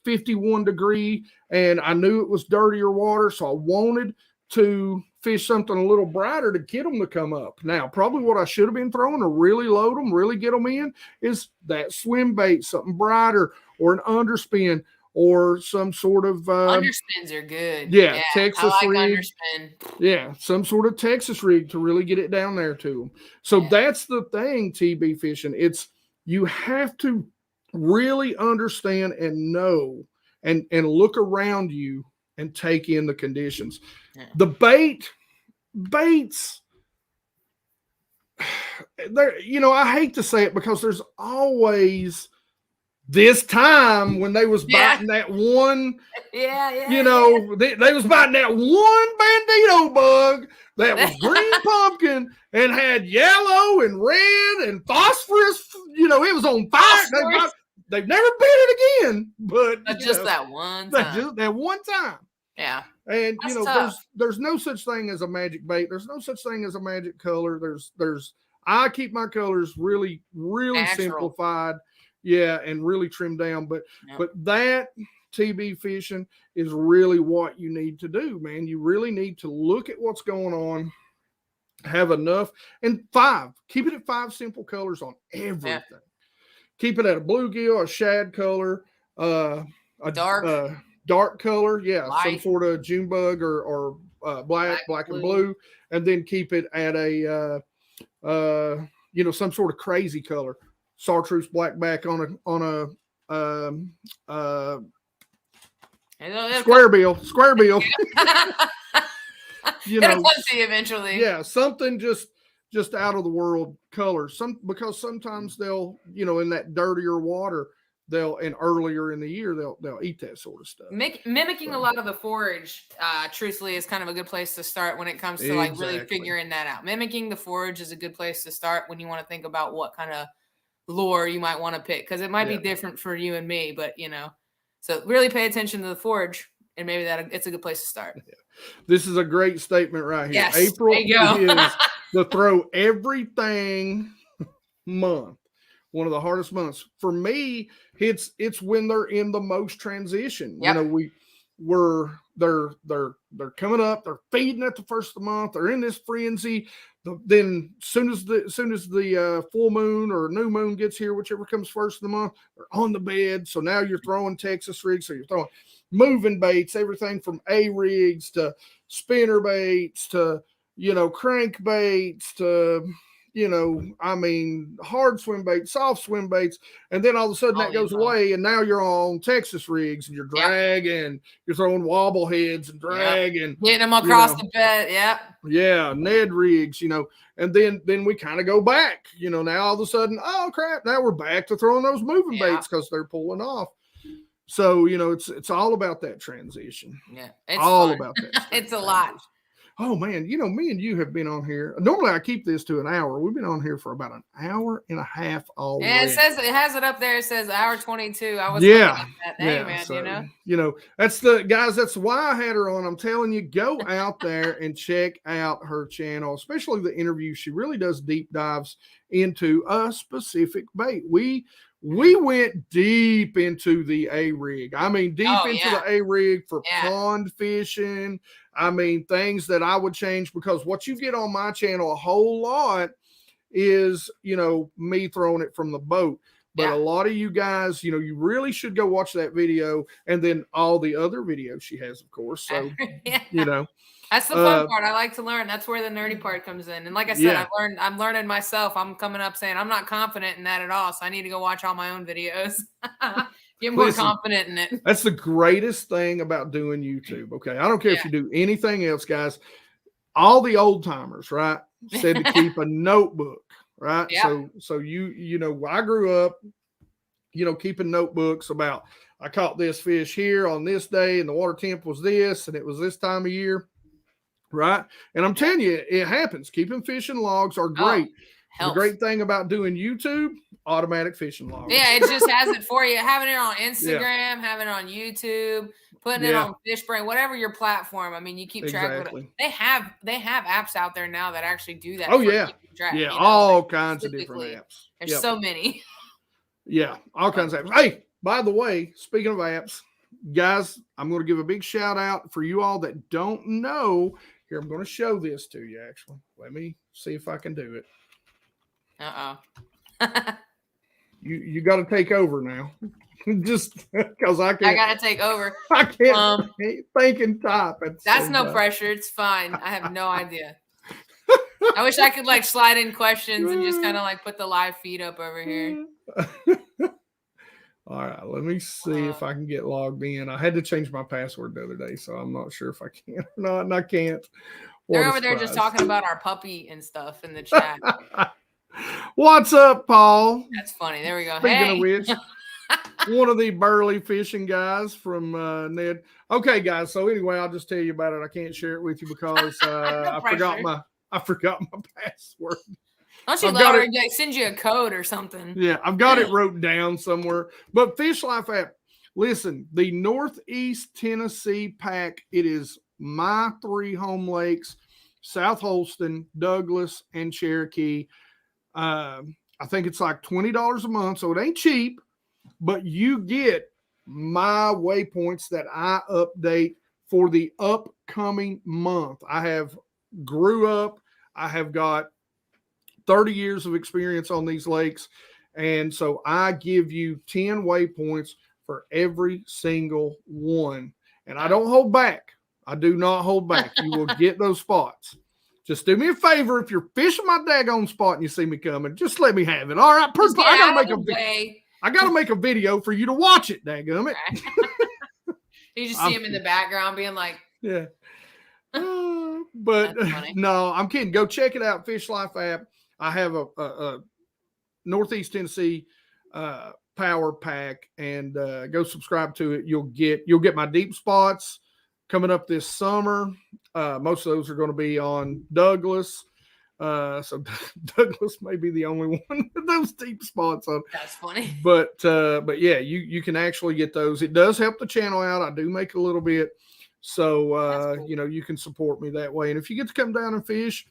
51 degree, and I knew it was dirtier water. So I wanted to fish something a little brighter to get them to come up. Now, probably what I should have been throwing to really load them, really get them in, is that swim bait, something brighter, or an underspin, or some sort of underspins are good. Yeah, Texas I like rig. Underspin. Yeah, some sort of Texas rig to really get it down there to them. So that's the thing, TB fishing. It's you have to really understand and know and look around you and take in the conditions. Yeah. The baits, there, you know, I hate to say it because there's always this time when they was biting that one, you know, they was biting that one Bandido bug that was green pumpkin and had yellow and red and phosphorus. You know, it was on fire. They've never bit it again, but just that one time. Just that one time. Yeah. And you know, there's no such thing as a magic bait. There's no such thing as a magic color. I keep my colors really, really simplified. Yeah, and really trimmed down. But that TB fishing is really what you need to do, man. You really need to look at what's going on, have enough, and keep it at 5 simple colors on everything. Yeah. Keep it at a bluegill, a shad color, a dark color, light. Some sort of June bug or black and blue, and then keep it at a you know, some sort of crazy color. Chartreuse blackback on a square bill. You know, see eventually. Yeah, something just out of the world color. Because sometimes they'll, you know, in that dirtier water, and earlier in the year they'll eat that sort of stuff. Mimicking a lot of the forage, truthfully, is kind of a good place to start when it comes to like really figuring that out. Mimicking the forage is a good place to start when you want to think about what kind of lure you might want to pick, because it might be different for you and me, but you know, so really pay attention to the forage, and maybe it's a good place to start. Yeah. This is a great statement right here. Yes, April is the throw everything month. One of the hardest months for me. It's when they're in the most transition. You know, they're coming up, they're feeding at the first of the month, they're in this frenzy. Then soon as the full moon or new moon gets here, whichever comes first of the month, they're on the bed. So now you're throwing Texas rigs, so you're throwing moving baits, everything from A rigs to spinner baits to, you know, crank baits to, you know, I mean, hard swim baits, soft swim baits, and then all of a sudden that goes away, and now you're on Texas rigs, and you're dragging, you're throwing wobble heads and dragging, getting them across the bed, Ned rigs, you know, and then we kind of go back, you know, now all of a sudden, oh crap, now we're back to throwing those moving baits because they're pulling off. So, you know, it's all about that transition. Yeah, it's all fun. about that. It's a lot. Oh man, you know, me and you have been on here. Normally I keep this to an hour. We've been on here for about an hour and a half already. Yeah, it has it up there. It says hour 22. I was man, you know, that's why I had her on. I'm telling you, go out there and check out her channel, especially the interview. She really does deep dives into a specific bait. We went deep into the A rig. I mean, deep into the A rig for pond fishing. I mean, things that I would change, because what you get on my channel a whole lot is, you know, me throwing it from the boat. But a lot of you guys, you know, you really should go watch that video, and then all the other videos she has, of course. So, you know. That's the fun part. I like to learn. That's where the nerdy part comes in. And like I said, I'm learning myself. I'm coming up saying I'm not confident in that at all. So I need to go watch all my own videos. Get more confident in it. That's the greatest thing about doing YouTube. Okay. I don't care if you do anything else, guys. All the old timers, right, said to keep a notebook, right? Yeah. So you know, I grew up, you know, keeping notebooks about, I caught this fish here on this day and the water temp was this and it was this time of year. Right. And I'm telling you, it happens. Keeping fishing logs are great. The great thing about doing YouTube, automatic fishing logs. Yeah, it just has it for you. Having it on Instagram, having it on YouTube, putting it on FishBrain, whatever your platform. I mean, you keep track of it. They have apps out there now that actually do that. Oh, yeah. Yeah, you know, all kinds of different apps. There's so many. Yeah, all kinds of apps. Hey, by the way, speaking of apps, guys, I'm going to give a big shout out for you all that don't know. Here, I'm going to show this to you, actually. Let me see if I can do it. You got to take over now. Just because I can't. I got to take over. I can't think and type. That's no pressure. It's fine. I have no idea. I wish I could like slide in questions and just kind of like put the live feed up over here. All right, let me see if I can get logged in. I had to change my password the other day, so I'm not sure if I can or not, and I can't. They're over there just talking about our puppy and stuff in the chat. What's up, Paul? That's funny. There we go. Speaking of which, one of the burly fishing guys from Ned. Okay, guys. So anyway, I'll just tell you about it. I can't share it with you because I forgot my password. Don't you let her send you a code or something? Yeah, I've got it wrote down somewhere. But Fish Life app, listen, the Northeast Tennessee pack, it is my 3 home lakes, South Holston, Douglas, and Cherokee. I think it's like $20 a month, so it ain't cheap, but you get my waypoints that I update for the upcoming month. I have grew up. I have got 30 years of experience on these lakes. And so I give you 10 waypoints for every single one. And I don't hold back. I do not hold back. You will get those spots. Just do me a favor. If you're fishing my daggone spot and you see me coming, just let me have it. All right. I gotta make a video for you to watch it, daggum it. You just see him in the background being like, yeah. But no, I'm kidding. Go check it out. Fish Life app. I have a Northeast Tennessee power pack, and go subscribe to it. You'll get my deep spots coming up this summer. Most of those are going to be on Douglas. So Douglas may be the only one with those deep spots on. That's funny. But yeah, you can actually get those. It does help the channel out. I do make a little bit. So cool. You can support me that way. And if you get to come down and fish,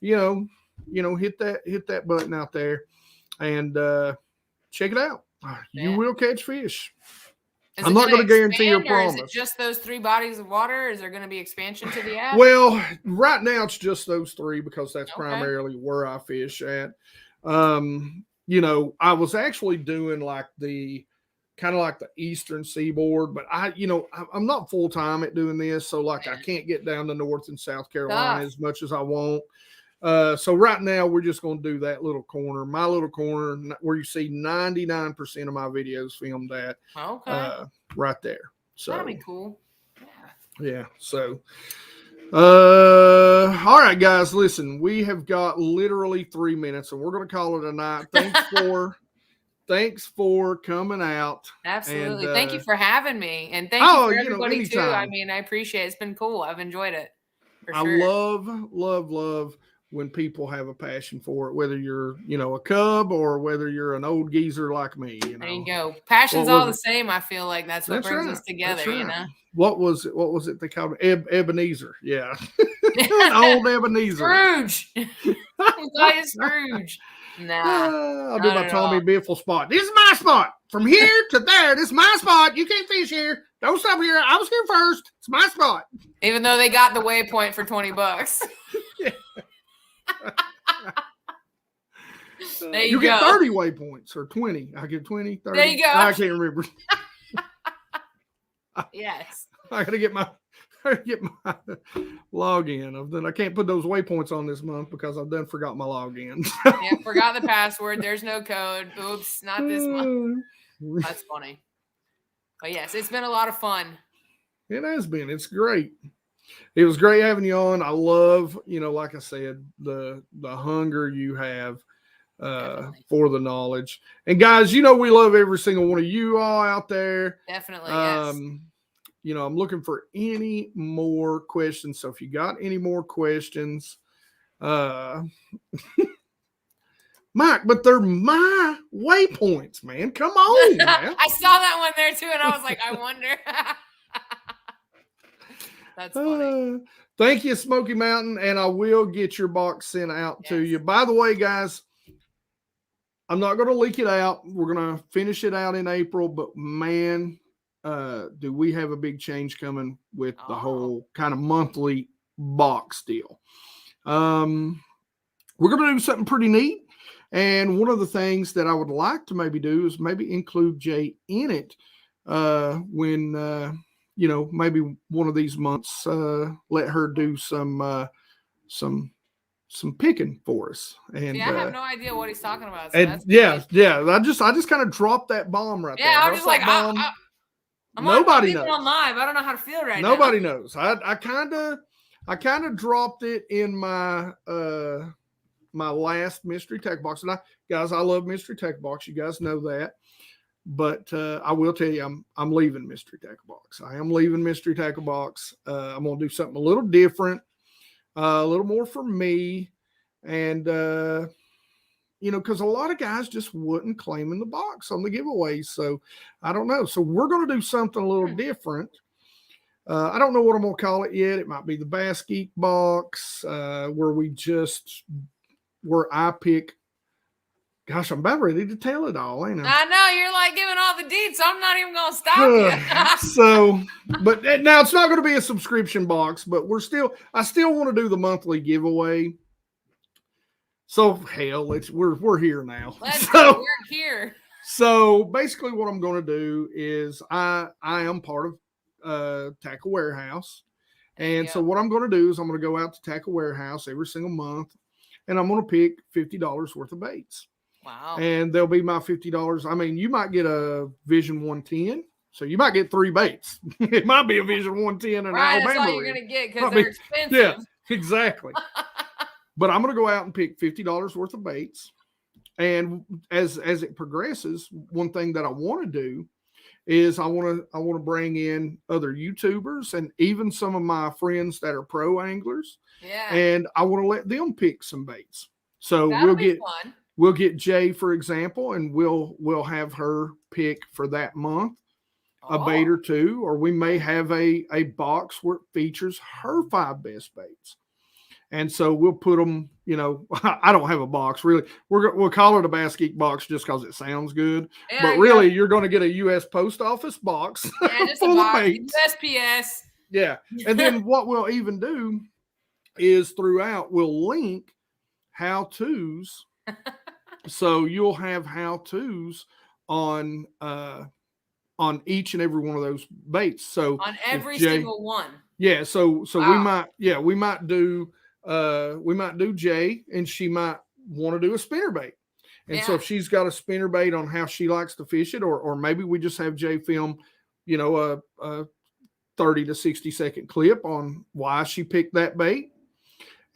hit that button out there and check it out. You will catch fish. I'm not going to guarantee your promise. Is it just those 3 bodies of water? Is there going to be expansion to the app? Well, right now it's just those 3 because that's primarily where I fish at. I was actually doing like the eastern seaboard, but I'm not full time at doing this, so I can't get down to North and South Carolina as much as I want. So right now we're just going to do that little corner, my little corner where you see 99% of my videos filmed at. Right there. So that'd be cool. Yeah. So, all right, guys, listen, we have got literally 3 minutes, and we're going to call it a night. Thanks for coming out. Absolutely. And, thank you for having me. And thank you for everybody too. I mean, I appreciate it. It's been cool. I've enjoyed it. For sure. I love when people have a passion for it, whether you're, a cub or whether you're an old geezer like me. There you go. Passion's all the same. I feel like that's what brings us together, What was it they called it? Ebenezer. Yeah. Old Ebenezer. Scrooge. Scrooge. Nah. I'll do my Tommy Biffle spot. This is my spot. From here to there, this is my spot. You can't fish here. Don't stop here. I was here first. It's my spot. Even though they got the waypoint for $20. Yeah. You get 30 waypoints or 20. I get 20, 30. There you go. I can't remember. Yes. I gotta get my login. Then I can't put those waypoints on this month because I've done forgot my login. Yeah, forgot the password. There's no code. Oops, not this month. That's funny. But yes, it's been a lot of fun. It has been. It's great. It was great having you on. I love, like I said, the hunger you have for the knowledge. And guys, we love every single one of you all out there. Definitely, yes. I'm looking for any more questions. So if you got any more questions, Mike, but they're my waypoints, man. Come on, man. I saw that one there too, and I was like, I wonder. That's funny. Thank you, Smoky Mountain, and I will get your box sent out to you. By the way, guys, I'm not going to leak it out. We're going to finish it out in April, but man, do we have a big change coming with the whole kind of monthly box deal. We're going to do something pretty neat. And one of the things that I would like to maybe do is maybe include Jay in it when, maybe one of these months, let her do some picking for us. And I have no idea what he's talking about. So and yeah. I just kind of dropped that bomb right there. Yeah, I'm just like, I'm nobody knows. On live. I don't know how to feel right now. Nobody knows. I kind of dropped it in my my last mystery tackle box. And I love mystery tackle box. You guys know that. But I will tell you, I'm leaving mystery tackle box. I am leaving mystery tackle box. I'm going to do something a little different, a little more for me. And, because a lot of guys just wouldn't claim in the box on the giveaways. So I don't know. So we're going to do something a little different. I don't know what I'm going to call it yet. It might be the BassGeek box where I pick. Gosh, I'm about ready to tell it all, ain't I? I know, you're like giving all the deets, so I'm not even going to stop you. But now it's not going to be a subscription box, but I still want to do the monthly giveaway. So hell, we're here now. We're here. So basically what I'm going to do is I am part of Tackle Warehouse. And so what I'm going to do is I'm going to go out to Tackle Warehouse every single month, and I'm going to pick $50 worth of baits. Wow. And they'll be my $50. I mean, you might get a Vision 110. So you might get 3 baits. It might be a Vision 110 and right, Alabama. That's all you're going to get because they're expensive. Yeah, exactly. But I'm going to go out and pick $50 worth of baits. And as it progresses, one thing that I want to do is I want to bring in other YouTubers and even some of my friends that are pro anglers. Yeah. And I want to let them pick some baits. So fun. We'll get Jay, for example, and we'll have her pick for that month a bait or 2, or we may have a box where it features her 5 best baits. And so we'll put them, I don't have a box really. We'll call it a BassGeek box just because it sounds good. Yeah, but really, you're going to get a U.S. Post Office box. Yeah, just full of baits. USPS. Yeah. And then what we'll even do is throughout, we'll link how-tos. So you'll have how-tos on each and every one of those baits. So on every single one. Yeah. So wow. we might do Jay, and she might want to do a spinnerbait. And so if she's got a spinnerbait on how she likes to fish it, or maybe we just have Jay film, a 30 to 60 second clip on why she picked that bait.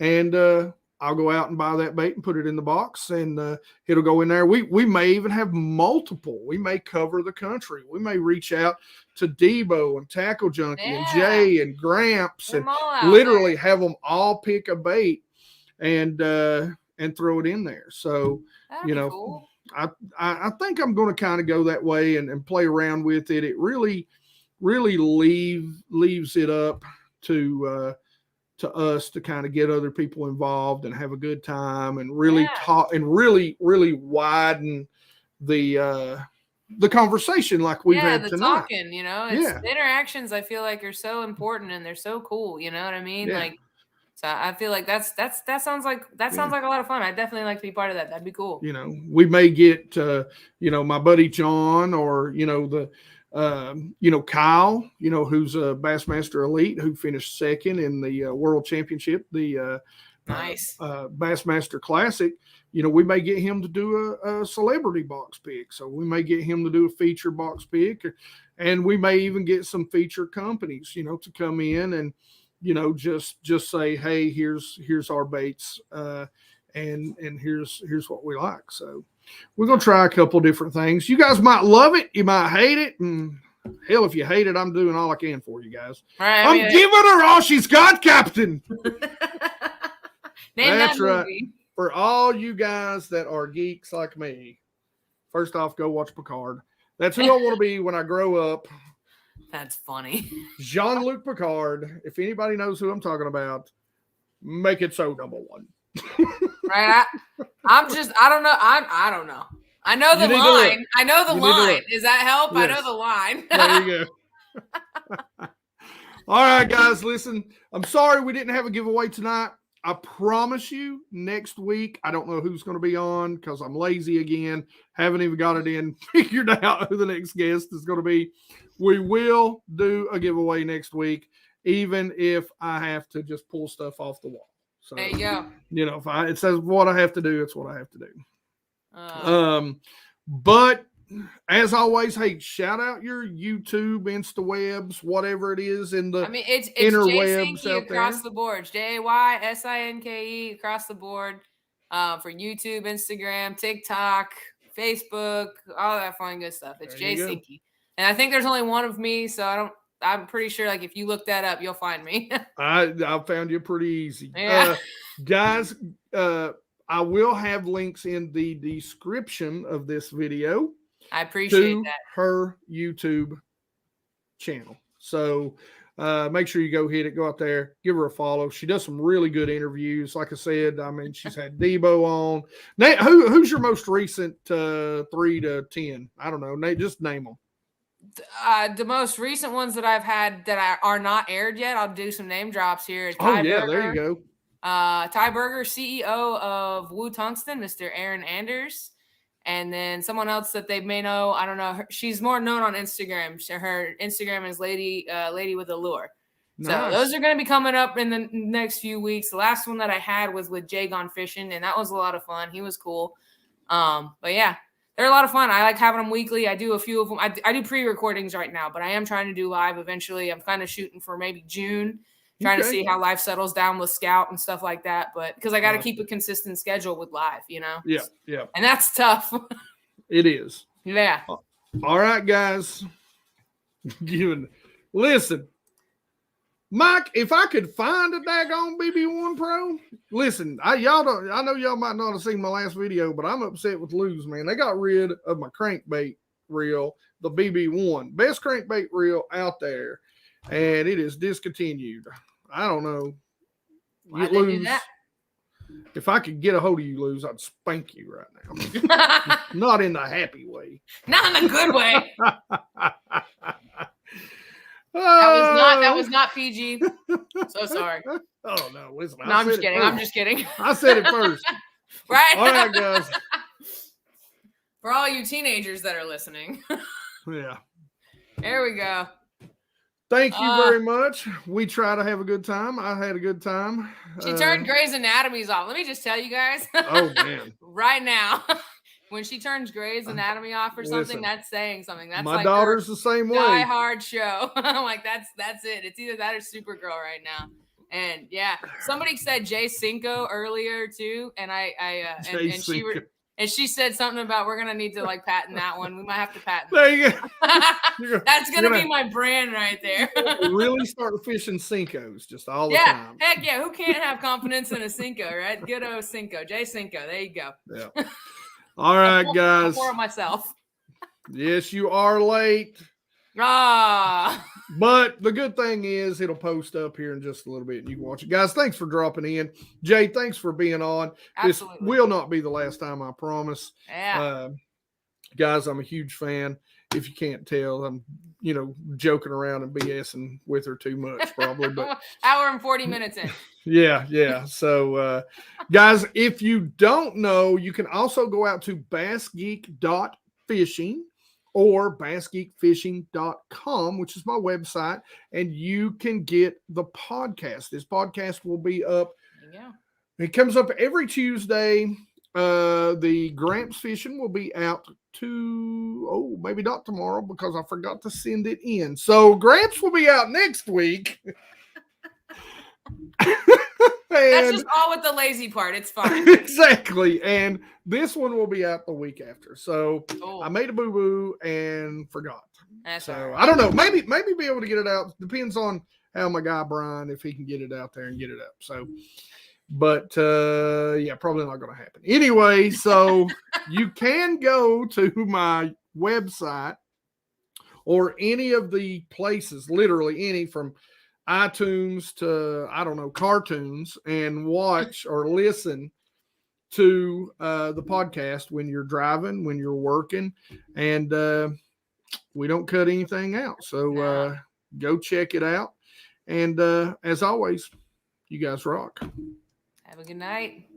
And I'll go out and buy that bait and put it in the box, and it'll go in there. We may even have multiple. We may cover the country. We may reach out to Debo and Tackle Junkie and Jay and Gramps and literally have them all pick a bait and throw it in there. So, cool. I think I'm going to kind of go that way and play around with it. It really leaves it up to us to kind of get other people involved and have a good time and really talk and really widen the conversation like we've had tonight. Talking, the interactions I feel like are so important and they're so cool. You know what I mean? Yeah. Like, so I feel like that sounds like a lot of fun. I'd definitely like to be part of that. That'd be cool. We may get my buddy John, or Kyle, who's a Bassmaster Elite who finished second in the World Championship, the nice Bassmaster Classic. We may get him to do a celebrity box pick. So we may get him to do a feature box pick, and we may even get some feature companies, to come in and, just say, hey, here's our baits, and here's what we like. So we're going to try a couple different things. You guys might love it. You might hate it. And hell, if you hate it, I'm doing all I can for you guys. Right, I'm giving her all she's got, Captain. That's right. For all you guys that are geeks like me, first off, go watch Picard. That's who I want to be when I grow up. That's funny. Jean-Luc Picard. If anybody knows who I'm talking about, make it so, number one. Right. I don't know. I don't know. I know the line. I know the line. Does that help? Yes. I know the line. There you go. All right, guys, listen, I'm sorry we didn't have a giveaway tonight. I promise you next week, I don't know who's going to be on because I'm lazy again. Haven't even got it in figured out who the next guest is going to be. We will do a giveaway next week, even if I have to just pull stuff off the wall. So there you go. You know, if it says what I have to do, it's what I have to do. But as always, hey, shout out your YouTube, InstaWebs, whatever it is in the it's interwebs Jay Sinke out across there. the board. JaySinke across the board for YouTube, Instagram, TikTok, Facebook, all that fun good stuff. It's Jay Sinke. And I think there's only one of me, so I'm pretty sure like if you look that up, you'll find me. I found you pretty easy. Yeah. Guys, I will have links in the description of this video. I appreciate that. Her YouTube channel. So make sure you go hit it, go out there, give her a follow. She does some really good interviews. Like I said, I mean, she's had Debo on. Nate, who's your most recent 3 to 10? I don't know. Nate, just name them. The most recent ones that I've had that are not aired yet, I'll do some name drops here. Ty Burger, there you go. Ty Burger, CEO of Woo Tungsten, Mr. Aaron Anders. And then someone else that they may know, I don't know. She's more known on Instagram. Her Instagram is Lady with a Lure. Nice. So those are going to be coming up in the next few weeks. The last one that I had was with Jay Gone Fishing, and that was a lot of fun. He was cool. But yeah, they're a lot of fun. I like having them weekly. I do a few of them. I do pre-recordings right now, but I am trying to do live eventually. I'm kind of shooting for maybe June. Trying to see how life settles down with Scout and stuff like that. But because I got to keep a consistent schedule with live, you know? Yeah, yeah. And that's tough. It is. Yeah. All right, guys. Listen, Mike, if I could find a daggone BB1 Pro, listen, I know y'all might not have seen my last video, but I'm upset with Luz, man. They got rid of my crankbait reel, the BB1. Best crankbait reel out there. And it is discontinued. I don't know. Why'd they do that? If I could get a hold of you, Luz, I'd spank you right now. Not in the happy way. Not in a good way. That was not PG. So sorry. Oh no, listen. No, I'm just kidding. I'm just kidding. I said it first. Right? All right, guys. For all you teenagers that are listening. Yeah. There we go. Thank you very much. We try to have a good time. I had a good time. She turned Grey's Anatomy's off. Let me just tell you guys. Oh, man. Right now, when she turns Grey's Anatomy off or something, that's saying something. That's my like daughter's the same way. Die Hard show. I'm like, that's it. It's either that or Supergirl right now. And yeah, somebody said Jay Sinke earlier too, and she said something about we're gonna need to like patent that one. We might have to patent. There you go. That's gonna be my brand right there. Really start fishing Sinkos just all the time. Heck yeah, who can't have confidence in a Sinke, right? Good old Sinke, Jay Sinke. There you go. Yeah. All right, guys. For myself. Yes, you are late. But the good thing is it'll post up here in just a little bit and you can watch it. Guys, thanks for dropping in. Jay, thanks for being on. Absolutely. This will not be the last time, I promise. Yeah. Guys, I'm a huge fan. If you can't tell, I'm, joking around and BSing with her too much probably. But hour and 40 minutes in. Yeah. So, guys, if you don't know, you can also go out to bassgeek.fishing or bassgeekfishing.com, which is my website, and you can get the podcast. This podcast will be up. Yeah. It comes up every Tuesday. The Gramps fishing will be out maybe not tomorrow because I forgot to send it in. So Gramps will be out next week. That's just all with the lazy part. It's fine. Exactly. And this one will be out the week after. So I made a boo-boo and forgot. That's so right. I don't know. Maybe be able to get it out. Depends on how my guy Brian, if he can get it out there and get it up. So, but yeah, probably not going to happen. Anyway, so you can go to my website or any of the places, literally any, from iTunes to, I don't know, cartoons, and watch or listen to the podcast when you're driving, when you're working, and we don't cut anything out. So go check it out. And as always, you guys rock. Have a good night.